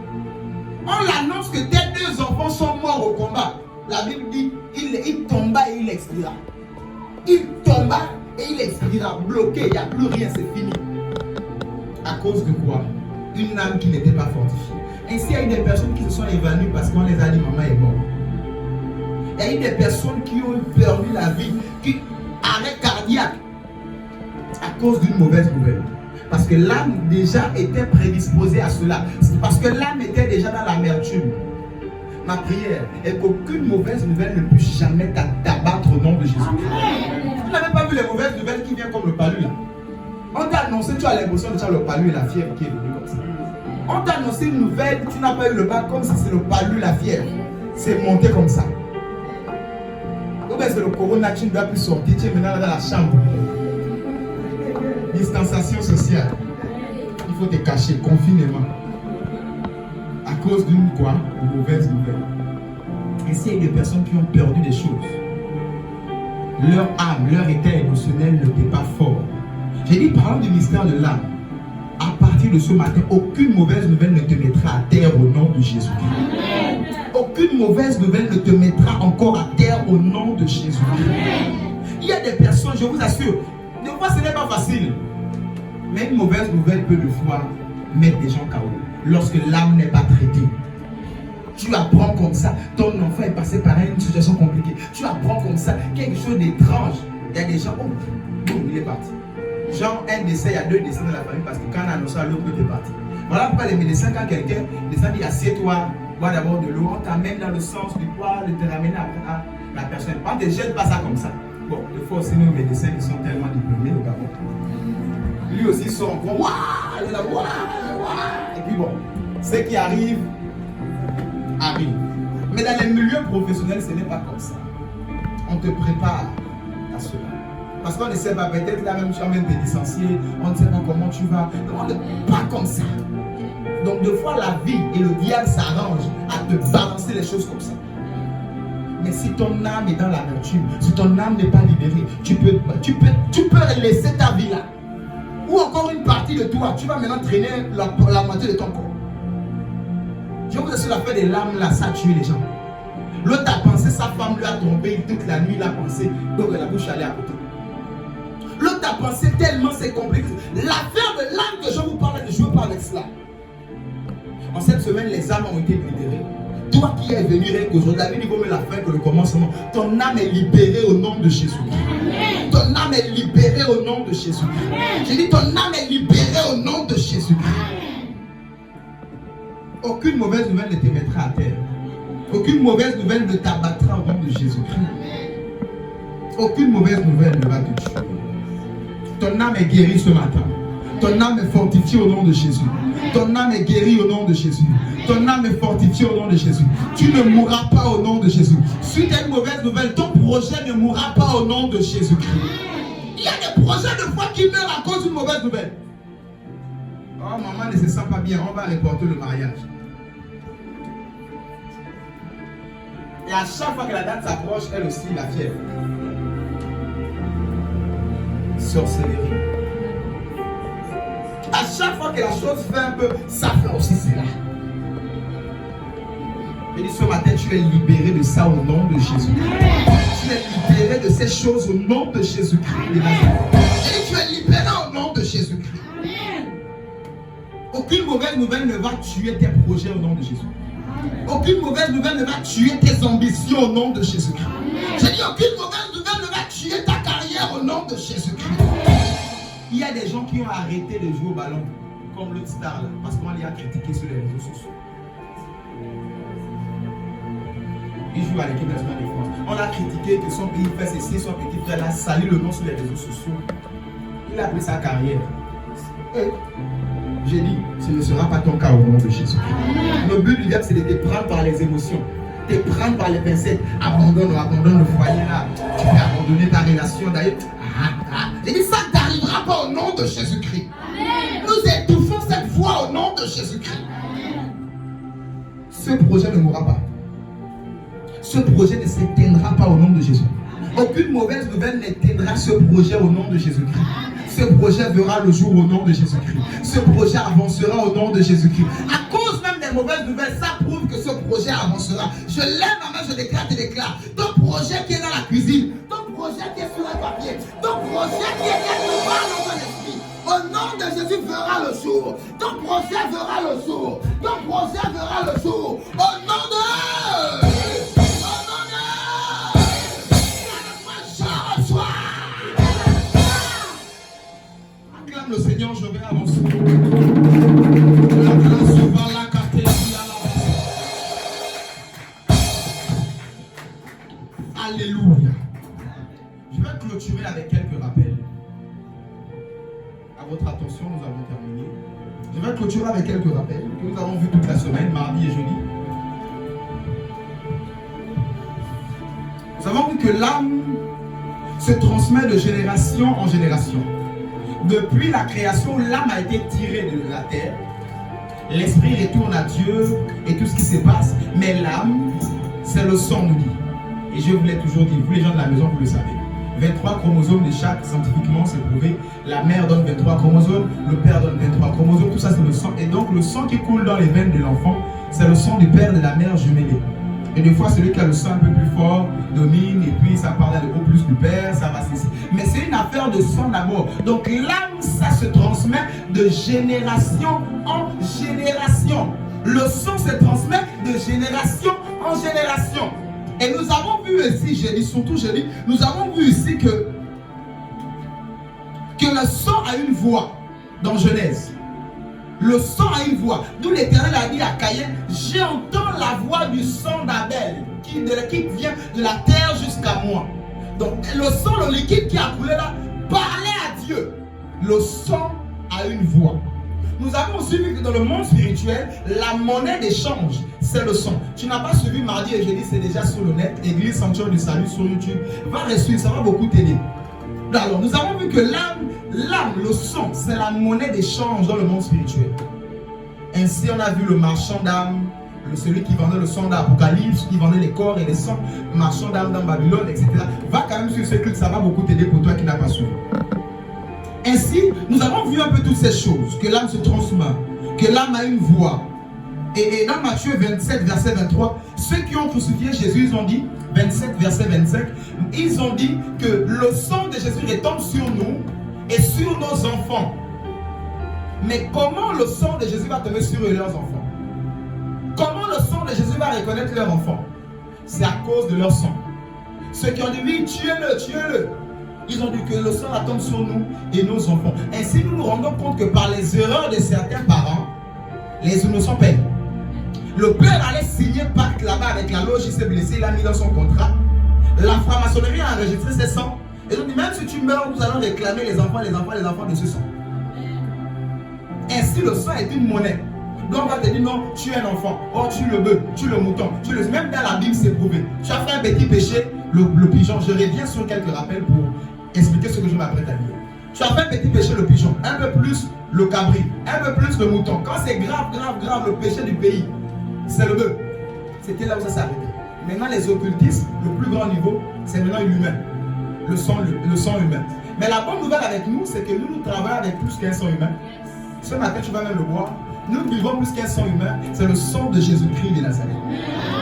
On l'annonce que tes 2 enfants sont morts au combat. La Bible dit, il tomba et il expira. Il tomba et il expira, bloqué, il n'y a plus rien, c'est fini. À cause de quoi? Une âme qui n'était pas fortifiée. Ainsi, il y a eu des personnes qui se sont évanouies parce qu'on les a dit maman est morte. Il y a eu des personnes qui ont perdu la vie, qui arrêt cardiaque à cause d'une mauvaise nouvelle. Parce que l'âme déjà était prédisposée à cela. C'est parce que l'âme était déjà dans l'amertume. Ma prière est qu'aucune mauvaise nouvelle ne puisse jamais t'abattre au nom de Jésus. Vous n'avez pas vu les mauvaises nouvelles qui viennent comme le palu là? On t'a annoncé, tu as l'impression de faire le palu et la fièvre qui est venue comme ça. On t'a annoncé une nouvelle, tu n'as pas eu le bas comme si c'est le palu, la fièvre. C'est monté comme ça. Ou bien c'est le corona, tu ne dois plus sortir, tu es maintenant dans la chambre. Distanciation sociale. Il faut te cacher, confinement. À cause d'une quoi? Une mauvaise nouvelle. Et s'il y a des personnes qui ont perdu des choses, leur âme, leur état émotionnel n'était pas fort. J'ai dit, parlant du mystère de l'âme, à partir de ce matin, aucune mauvaise nouvelle ne te mettra à terre au nom de Jésus. Aucune mauvaise nouvelle ne te mettra encore à terre au nom de Jésus. Il y a des personnes, je vous assure, des fois ce n'est pas facile. Mais une mauvaise nouvelle peut de fois mettre des gens KO. Lorsque l'âme n'est pas traitée. Tu apprends comme ça, ton enfant est passé par une situation compliquée. Tu apprends comme ça, quelque chose d'étrange. Il y a des gens, oh, boum, il est parti. Genre, un décès, il y a 2 décès dans la famille parce que quand on a annoncé à l'autre, il est parti. Voilà pourquoi les médecins, quand quelqu'un dit assieds-toi, bois d'abord de l'eau, on t'amène dans le sens du poids, de te ramener à la personne. On ne te jette pas ça comme ça. Bon, des fois aussi, nos médecins qui sont tellement diplômés au Gabon. Lui aussi sort en gros, waouh, il est là, waouh, waouh. Et puis bon, ce qui arrive. Mais dans les milieux professionnels, ce n'est pas comme ça. On te prépare à cela. Parce qu'on ne sait pas, peut-être là même tu vas même te licencier, on ne sait pas comment tu vas. On n'est pas comme ça. Donc deux fois la vie et le diable s'arrangent à te balancer les choses comme ça. Mais si ton âme est dans l'amertume, si ton âme n'est pas libérée, tu peux laisser ta vie là. Ou encore une partie de toi, tu vas maintenant traîner la moitié de ton corps. Je vous assure, l'affaire des larmes là, ça a tué les gens. L'autre a pensé, sa femme lui a tombé toute la nuit, il a pensé, donc la bouche allait à côté. L'autre a pensé tellement c'est compliqué. L'affaire de l'âme que je vous parle, je veux pas avec cela. En cette semaine, les âmes ont été libérées. Toi qui es venu avec aujourd'hui, la Bible vaut mieux la fin que le commencement. Ton âme est libérée au nom de Jésus. Ton âme est libérée au nom de Jésus. J'ai dit ton âme est libérée au nom de Jésus. Aucune mauvaise nouvelle ne te mettra à terre. Aucune mauvaise nouvelle ne t'abattra au nom de Jésus-Christ. Aucune mauvaise nouvelle ne va te tuer. Ton âme est guérie ce matin. Ton âme est fortifiée au nom de Jésus. Ton âme est guérie au nom de Jésus. Ton âme est fortifiée au nom de Jésus. Tu ne mourras pas au nom de Jésus. Suite à une mauvaise nouvelle, ton projet ne mourra pas au nom de Jésus-Christ. Il y a des projets de foi qui meurent à cause d'une mauvaise nouvelle. Oh, maman ne se sent pas bien, on va reporter le mariage. Et à chaque fois que la date s'approche, elle aussi, la fièvre. Sorcellerie. À chaque fois que la chose fait un peu, ça fait aussi cela. Et dit ce matin, tu es libéré de ça au nom de Jésus. Tu es libéré de ces choses au nom de Jésus-Christ. Et tu es libéré au nom de Jésus-Christ. Aucune mauvaise nouvelle ne va tuer tes projets au nom de Jésus. Aucune mauvaise nouvelle ne va tuer tes ambitions au nom de Jésus-Christ. J'ai dit aucune mauvaise nouvelle ne va tuer ta carrière au nom de Jésus-Christ. Il y a des gens qui ont arrêté de jouer au ballon, comme le star là, parce qu'on les a critiqués sur les réseaux sociaux. Il joue à l'équipe nationale de France. On a critiqué que son pays fait ceci, son petit frère a sali le nom sur les réseaux sociaux. Il a pris sa carrière. Et j'ai dit, ce ne sera pas ton cas au nom de Jésus. Le but du diable, c'est de te prendre par les émotions, te prendre par les pincettes. Abandonne le foyer là. Tu peux abandonner ta relation d'ailleurs. J'ai dit, ça n'arrivera pas au nom de Jésus-Christ. Nous étouffons cette voix au nom de Jésus-Christ. Ce projet ne mourra pas. Ce projet ne s'éteindra pas au nom de Jésus. Aucune mauvaise nouvelle n'éteindra ce projet au nom de Jésus-Christ. Ce projet verra le jour au nom de Jésus-Christ. Ce projet avancera au nom de Jésus-Christ. À cause même des mauvaises nouvelles, ça prouve que ce projet avancera. Je lève ma main, je déclare, tu déclares. Ton projet qui est dans la cuisine, ton projet qui est sur un papier, ton projet qui est quelque part dans ton esprit, au nom de Jésus verra le jour. Ton projet verra le jour. Ton projet verra le jour. Au nom de... Le Seigneur, je vais avancer. La grâce va la capter. Alléluia. Je vais clôturer avec quelques rappels. À votre attention, nous avons terminé. Je vais clôturer avec quelques rappels que nous avons vus toute la semaine, mardi et jeudi. Nous avons vu que l'âme se transmet de génération en génération. Depuis la création, l'âme a été tirée de la terre. L'esprit retourne à Dieu et tout ce qui se passe. Mais l'âme, c'est le sang, nous dit. Et je vous l'ai toujours dit, vous les gens de la maison, vous le savez. 23 chromosomes de chaque, scientifiquement, c'est prouvé. La mère donne 23 chromosomes, le père donne 23 chromosomes. Tout ça, c'est le sang. Et donc, le sang qui coule dans les veines de l'enfant, c'est le sang du père et de la mère jumelée. Et des fois, celui qui a le sang un peu plus fort domine, et puis ça parle de plus du père, ça va cesser. Mais c'est une affaire de sang d'abord. Donc l'âme, ça se transmet de génération en génération. Le sang se transmet de génération en génération. Et nous avons vu ici, jeudi, surtout jeudi, nous avons vu ici que le sang a une voix dans Genèse. Le sang a une voix. D'où l'Éternel a dit à Caïn, j'entends la voix du sang d'Abel qui vient de la terre jusqu'à moi. Donc le sang, le liquide qui a coulé là, parlait à Dieu. Le sang a une voix. Nous avons aussi vu que dans le monde spirituel, la monnaie d'échange, c'est le sang. Tu n'as pas suivi mardi et jeudi, c'est déjà sur le net, Église Sanctuaire du Salut sur YouTube. Va rester, ça va beaucoup t'aider. Alors, nous avons vu que l'âme, le sang, c'est la monnaie d'échange dans le monde spirituel. Ainsi, on a vu le marchand d'âmes, celui qui vendait le sang d'Apocalypse, qui vendait les corps et les sangs, le marchand d'âmes dans Babylone, etc. Va quand même sur ce culte, ça va beaucoup t'aider pour toi qui n'as pas suivi. Ainsi, nous avons vu un peu toutes ces choses, que l'âme se transmet, que l'âme a une voix. Et dans Matthieu 27, verset 23, ceux qui ont crucifié Jésus, ils ont dit, 27, verset 25, ils ont dit que le sang de Jésus retombe sur nous et sur nos enfants. Mais comment le sang de Jésus va tomber sur leurs enfants? Comment le sang de Jésus va reconnaître leurs enfants? C'est à cause de leur sang. Ceux qui ont dit, oui, tuez-le, tuez-le. Ils ont dit que le sang tombe sur nous et nos enfants. Ainsi, nous nous rendons compte que par les erreurs de certains parents, les innocents payent. Le père allait signer pacte là-bas avec la loge, il s'est blessé, il a mis dans son contrat. La franc-maçonnerie a enregistré ses sangs. Et ils ont dit, même si tu meurs, nous allons réclamer les enfants de ce sang. Ainsi, le sang est une monnaie. Donc on va te dire, non, tu es un enfant. Oh, tu le bœuf, tu le mouton. Même dans la Bible, c'est prouvé. Tu as fait un petit péché, le pigeon. Je reviens sur quelques rappels pour expliquer ce que je m'apprête à dire. Tu as fait un petit péché, le pigeon. Un peu plus, le cabri. Un peu plus, le mouton. Quand c'est grave, le péché du pays, c'est le bœuf. C'était là où ça s'est arrêté. Maintenant, les occultistes, le plus grand niveau, c'est maintenant l'humain. Le sang humain. Mais la bonne nouvelle avec nous, c'est que nous travaillons avec plus qu'un sang humain. Ce matin, tu vas même le voir. Nous vivons plus qu'un sang humain. C'est le sang de Jésus-Christ de Nazareth.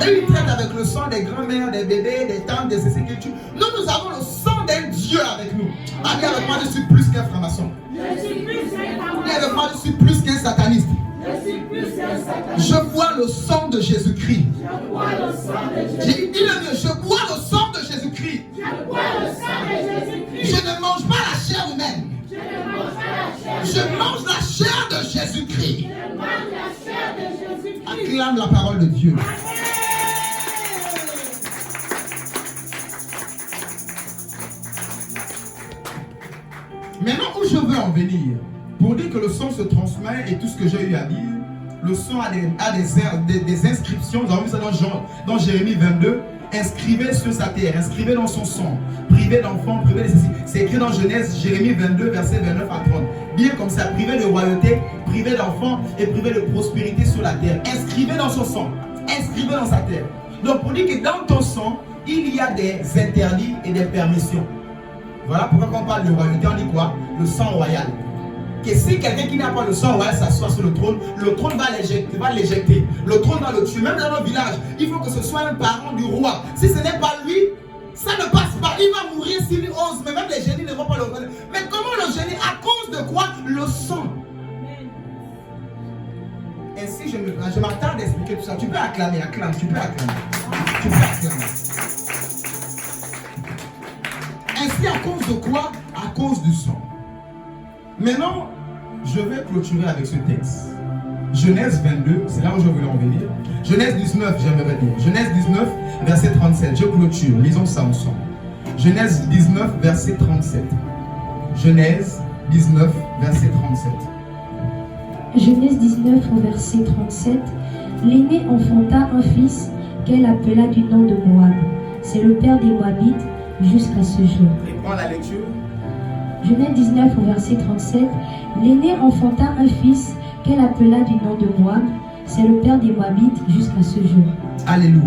Et ils traitent avec le sang des grands-mères, des bébés, des tantes, des sécurités. Nous avons le sang d'un Dieu avec nous. Dis avec moi, je suis plus qu'un franc-maçon. Dis avec moi, je suis plus qu'un sataniste. Je bois le sang de Jésus-Christ. J'ai dit le mieux, je bois le sang de Jésus-Christ. Je ne mange pas la chair humaine. Je mange la chair de Jésus-Christ. Acclame la parole de Dieu. Maintenant où je veux en venir, pour dire que le sang se transmet et tout ce que j'ai eu à dire, le sang a des inscriptions. Nous avons vu ça dans Jérémie 22. Inscrivez sur sa terre, inscrivez dans son sang, privé d'enfants, privé de ceci. C'est écrit dans Genèse, Jérémie 22, versets 29 à 30. Bien comme ça, privé de royauté, privé d'enfants et privé de prospérité sur la terre. Inscrivez dans son sang, inscrivez dans sa terre. Donc pour dire que dans ton sang, il y a des interdits et des permissions. Voilà pourquoi quand on parle de royauté, on dit quoi? Le sang royal. Que si quelqu'un qui n'a pas le sang royal s'assoit sur le trône va l'éjecter. Le trône va le tuer. Même dans nos villages, il faut que ce soit un parent du roi. Si ce n'est pas lui, ça ne passe pas. Il va mourir s'il ose. Mais même les génies ne vont pas le reconnaître. Mais comment le génie? À cause de quoi? Le sang. Ainsi, je m'attarde à expliquer tout ça. Tu peux acclamer, acclame, tu peux acclamer. Tu peux acclamer. Ainsi, à cause de quoi? À cause du sang. Maintenant, je vais clôturer avec ce texte. Genèse 22, c'est là où je voulais en venir. Genèse 19, j'aimerais dire. Genèse 19, verset 37. Je clôture. Lisons ça ensemble. Genèse 19, verset 37. Genèse 19, verset 37. Genèse 19, verset 37. L'aîné enfanta un fils qu'elle appela du nom de Moab. C'est le père des Moabites jusqu'à ce jour. Reprends la lecture. Genèse 19 au verset 37, l'aîné enfanta un fils qu'elle appela du nom de Moab, c'est le père des Moabites jusqu'à ce jour. Alléluia.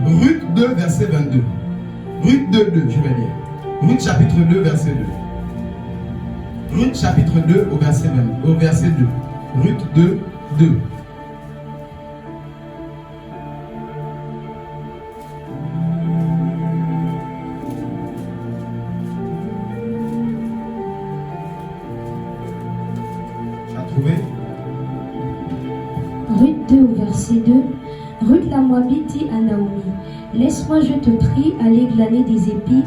Ruth 2 verset 22. Ruth 2, je vais lire. Ruth chapitre 2 verset 2. Ruth chapitre 2 au verset 2. Ruth 2, 2. Ruth 2 au verset 2. Ruth la Moabite dit à Naomi, laisse-moi, je te prie, aller glaner des épis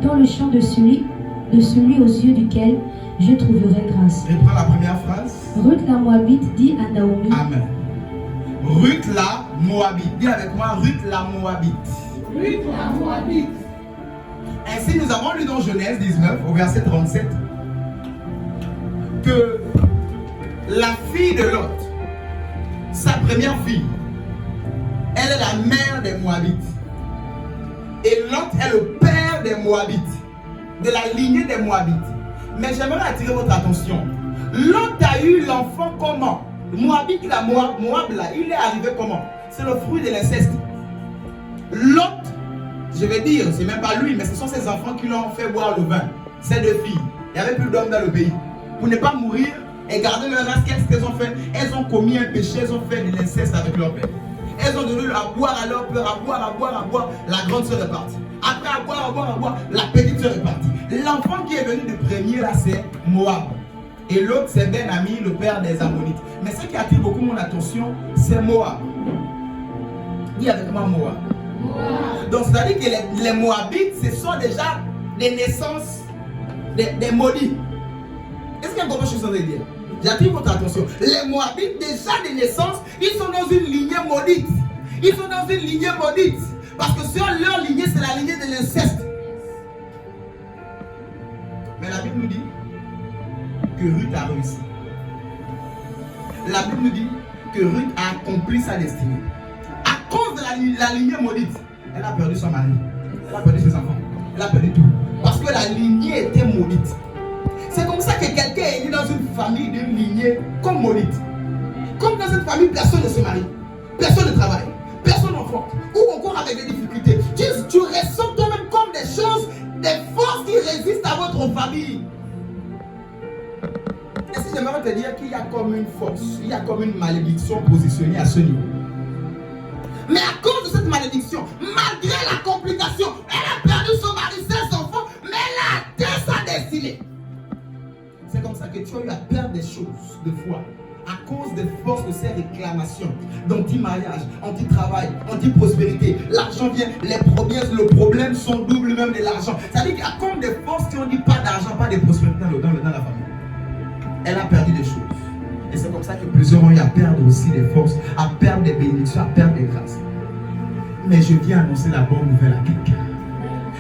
dans le champ de celui aux yeux duquel je trouverai grâce. Reprends la première phrase. Ruth la Moabite dit à Naomi. Amen. Ruth la Moabite. Dis avec moi, Ruth la Moabite. Ruth la Moabite. Ainsi, nous avons lu dans Genèse 19 au verset 37 que la fille de Lot, sa première fille, elle est la mère des Moabites. Et Lot est le père des Moabites, de la lignée des Moabites. Mais j'aimerais attirer votre attention. Lot a eu l'enfant comment? Moabite, Moab là, il est arrivé comment? C'est le fruit de l'inceste. Lot, je vais dire, c'est même pas lui, mais ce sont ses enfants qui l'ont fait boire le vin. Ces deux filles. Il n'y avait plus d'hommes dans le pays. Pour ne pas mourir et garder leur race, qu'est-ce qu'elles ont fait? Elles ont commis un péché, elles ont fait de l'inceste avec leur père. Elles ont donné à boire à leur père, à boire. La grande sœur est partie. Après, à boire, la petite sœur est partie. L'enfant qui est venu de premier là, c'est Moab. Et l'autre, c'est Ben-Ami, le père des Ammonites. Mais ce qui attire beaucoup mon attention, c'est Moab. Dis avec moi Moab. Donc, c'est-à-dire que les Moabites, ce sont déjà des naissances des maudits. Est-ce qu'il y a quelque chose à dire? J'attire votre attention. Les Moabites, déjà de naissance, ils sont dans une lignée maudite. Ils sont dans une lignée maudite. Parce que sur leur lignée, c'est la lignée de l'inceste. Mais la Bible nous dit que Ruth a réussi. La Bible nous dit que Ruth a accompli sa destinée. À cause de la lignée maudite, elle a perdu son mari. Elle a perdu ses enfants. Elle a perdu tout. Parce que la lignée était maudite. C'est comme ça que quelqu'un est né dans une famille d'une lignée comme maudite. Comme dans une famille, personne ne se marie, personne ne travaille, personne n'enfante, ou encore avec des difficultés. Tu ressens toi-même comme des choses, des forces qui résistent à votre famille. Et si j'aimerais te dire qu'il y a comme une force, il y a comme une malédiction positionnée à ce niveau. Mais à cause de cette malédiction, malgré la complication, elle a perdu son mari, ses enfants, mais elle a atteint sa destinée. C'est comme ça que tu as eu à perdre des choses de foi à cause des forces de ces réclamations d'anti-mariage, anti-travail, anti-prospérité. L'argent vient, le problème sont doubles même de l'argent. C'est-à-dire qu'il y a comme des forces qui ont dit pas d'argent, pas de prospérité dans la famille. Elle a perdu des choses. Et c'est comme ça que plusieurs ont eu à perdre aussi des forces, à perdre des bénédictions, à perdre des grâces. Mais je viens annoncer la bonne nouvelle à quelqu'un.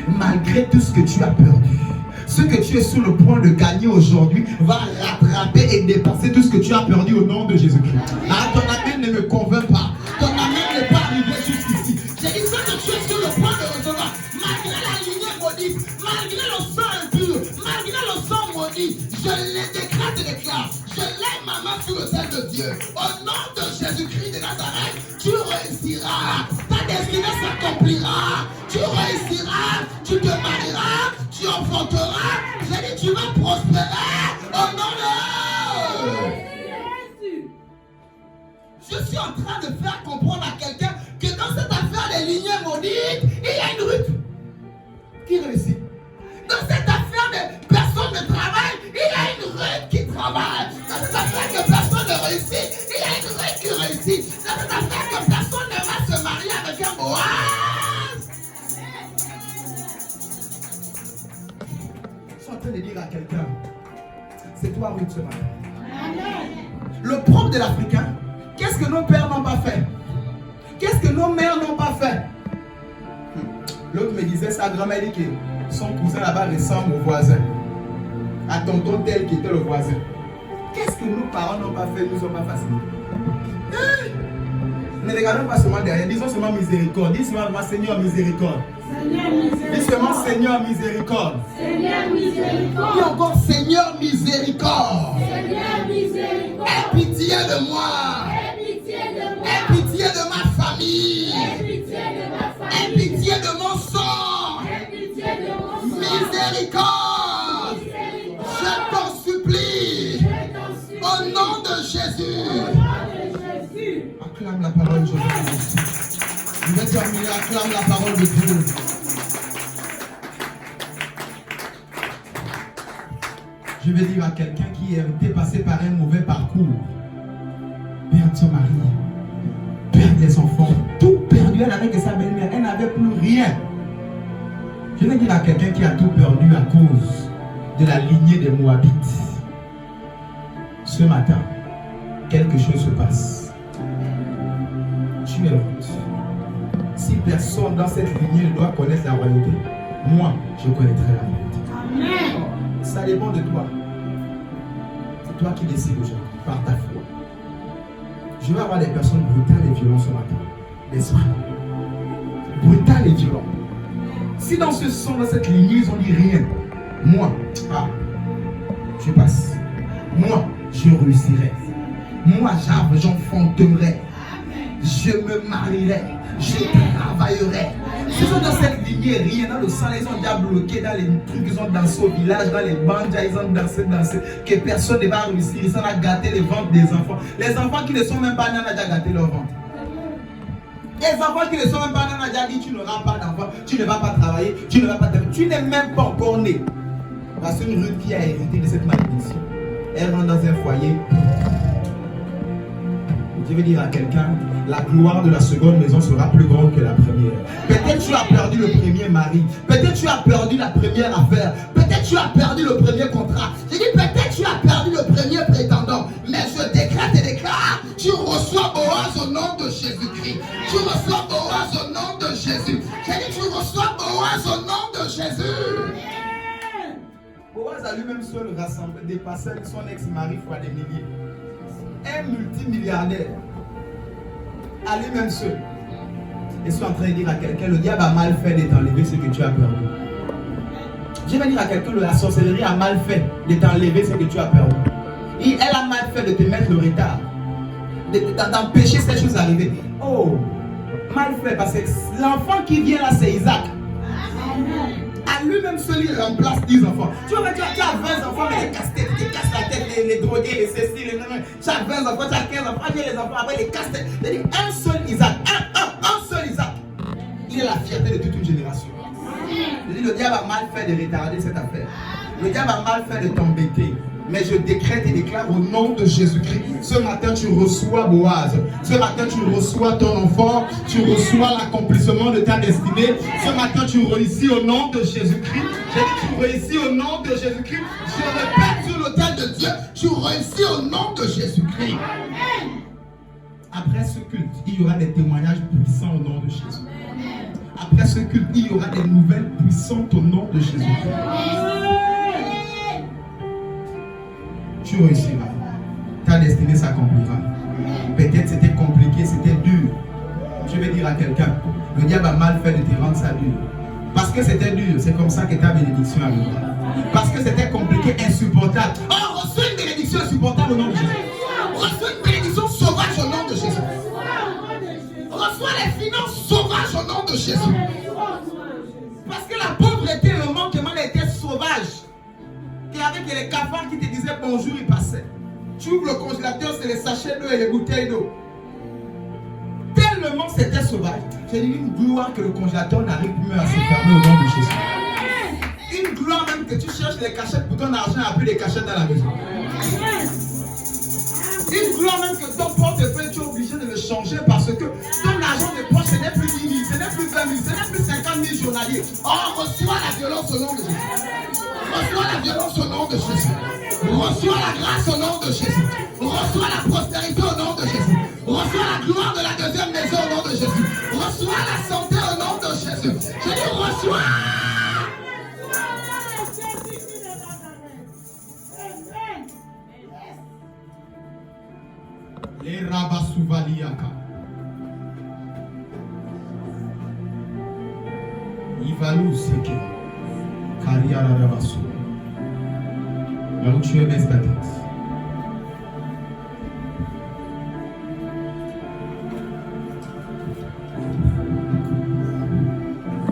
Malgré tout ce que tu as perdu, ce que tu es sur le point de gagner aujourd'hui va rattraper et dépasser tout ce que tu as perdu au nom de Jésus-Christ. Ah, ton amen ne me convainc pas. Ton amen n'est pas arrivé jusqu'ici. J'ai dit ce que tu es sur le point de recevoir, malgré la lignée maudite, malgré le sang impur, malgré le sang maudit, je les décrète et déclare. Je lève ma main sur le ciel de Dieu. Au nom de Jésus-Christ de Nazareth, tu réussiras. Ta destinée s'accomplira. Tu réussiras. Tu te marieras. Tu enfanteras. J'ai dit, tu vas prospérer. Au nom de Jésus. Je suis en train de faire comprendre à quelqu'un que dans cette affaire des lignées maudites, il y a une rue qui réussit. Dans cette affaire de personne ne travaille, il y a une rue qui travaille. Dans cette affaire que personne ne réussit, il y a une rue qui réussit. Dans cette affaire que personne ne va se marier avec un Boaz. Je suis en train de dire à quelqu'un, c'est toi Ruth ce matin. Le propre de l'Africain, qu'est-ce que nos pères n'ont pas fait? Qu'est-ce que nos mères n'ont pas fait? L'autre me disait, sa grand-mère dit que son cousin là-bas ressemble au voisin, à tonton tel qui était le voisin. Qu'est-ce que nos parents n'ont pas fait, nous n'ont pas facilité? Ne regardons pas seulement derrière, disons seulement miséricorde. Dis seulement Seigneur miséricorde. Dis seulement Seigneur miséricorde. Seigneur miséricorde. Dis encore Seigneur miséricorde. Seigneur miséricorde. Aie pitié de moi. Aie pitié de moi. Aie pitié de ma famille. Aie pitié de ma Aie famille. pitié de mon sang. Aie pitié de mon sang. Miséricorde. Je t'en supplie. Au nom de Jésus. Acclame la parole de Jésus. Je vais terminer, acclame la parole de Dieu. Je vais dire à quelqu'un qui était passé par un mauvais parcours, perdre son mari, perdre les enfants, tout perdu, elle avait que sa belle-mère, elle n'avait plus rien. Je vais dire à quelqu'un qui a tout perdu à cause de la lignée des Moabites. Ce matin, quelque chose se passe. Tu es honte. Si personne dans cette lignée doit connaître la royauté, moi, je connaîtrai la royauté. Amen. Ça dépend de toi. C'est toi qui décides aujourd'hui, par ta foi. Je vais avoir des personnes brutales et violentes ce matin. L'esprit. Brutales et violentes. Si dans ce sang, dans cette lignée, ils ont dit rien, moi, je passe. Moi, je réussirai. Moi, j'enfanterai. Je me marierai. Je travaillerai. S'ils sont dans cette lignée, rien dans le sang, ils ont déjà bloqué dans les trucs, ils ont dansé au village, dans les bandes, ils ont dansé, que personne ne va réussir. Ils ont gâté les ventres des enfants. Les enfants qui ne sont même pas nés, on a déjà gâté leur ventre. Les enfants qui ne sont même pas nés, on a déjà dit, tu n'auras pas d'enfant, tu ne vas pas travailler, tu ne vas pas travailler. Tu n'es même pas encore né. Parce qu'une Ruth qui a hérité de cette malédiction, elle rentre dans un foyer. Je vais dire à quelqu'un, la gloire de la seconde maison sera plus grande que la première. Peut-être tu as perdu le premier mari. Peut-être tu as perdu la première affaire. Peut-être tu as perdu le premier contrat. J'ai dit peut-être tu as perdu le premier prétendant. Mais je décrète et déclare, tu reçois Boaz au nom de Jésus-Christ. Tu reçois Boaz au nom de Jésus. J'ai dit tu reçois Boaz au nom de Jésus. Boaz a lui-même seul rassemblé, dépassé son ex-mari fois des milliers. Un multimilliardaire, à lui-même seul. Et je suis en train de dire à quelqu'un, le diable a mal fait de t'enlever ce que tu as perdu. Je vais dire à quelqu'un, la sorcellerie a mal fait de t'enlever ce que tu as perdu. Et elle a mal fait de te mettre le retard, d'empêcher ces choses d'arriver. Oh, mal fait, parce que l'enfant qui vient là, c'est Isaac. À lui-même seul, il remplace 10 enfants. Tu vois, tu as 20 enfants, mais les casse-têtes, ils te cassent la tête, les drogués, les ceci, les nanans. Tu as 20 enfants, tu as 15 enfants, tu as les enfants, après les casse-têtes. C'est-à-dire un seul Isaac, un il est la fierté de toute une génération. Je dis, le diable a mal fait de retarder cette affaire. Le diable a mal fait de t'embêter. Mais je décrète et déclare au nom de Jésus-Christ. Ce matin, tu reçois Boaz. Ce matin, tu reçois ton enfant. Tu reçois l'accomplissement de ta destinée. Ce matin, tu réussis au nom de Jésus-Christ. J'ai dit, tu réussis au nom de Jésus-Christ. Je répète sur l'autel de Dieu, tu réussis au nom de Jésus-Christ. Après ce culte, il y aura des témoignages puissants au nom de Jésus. Après ce culte, il y aura des nouvelles puissantes au nom de Jésus-Christ. Tu réussiras. Ta destinée s'accomplira. Peut-être c'était compliqué, c'était dur. Je vais dire à quelqu'un, le diable a mal fait de te rendre ça dur. Parce que c'était dur, c'est comme ça que ta bénédiction arrivera. Parce que c'était compliqué, insupportable. Oh, reçois une bénédiction insupportable au nom de Jésus. Reçois une bénédiction sauvage au nom de Jésus. Reçois les finances sauvages au nom de Jésus. Parce que la pauvreté, le manquement était sauvage. Et avec les cafards qui te disaient bonjour, ils passaient. Tu ouvres le congélateur, c'est les sachets d'eau et les bouteilles d'eau. Tellement c'était sauvage. J'ai dit une gloire que le congélateur n'arrive plus à se fermer au nom de Jésus. Une gloire même que tu cherches les cachettes pour ton argent, il n'y a plus de cachettes dans la maison. Une gloire même que ton portefeuille, tu es obligé de le changer parce que ton argent de poche, ce n'est plus 10 000, ce n'est plus 20 000, ce n'est plus 50 000 journaliers. Oh, reçois la violence au nom de Jésus. Reçois la violence au nom de Jésus. Reçois la grâce au nom de Jésus. Reçois la prospérité au nom de Jésus. Reçois la gloire de la deuxième maison au nom de Jésus. Reçois la santé au nom de Jésus. Je dis reçois. Les Rabasouvaliaka. Ivalou Seke. Kariara Rabassou. Là où tu es, baisse ta tête.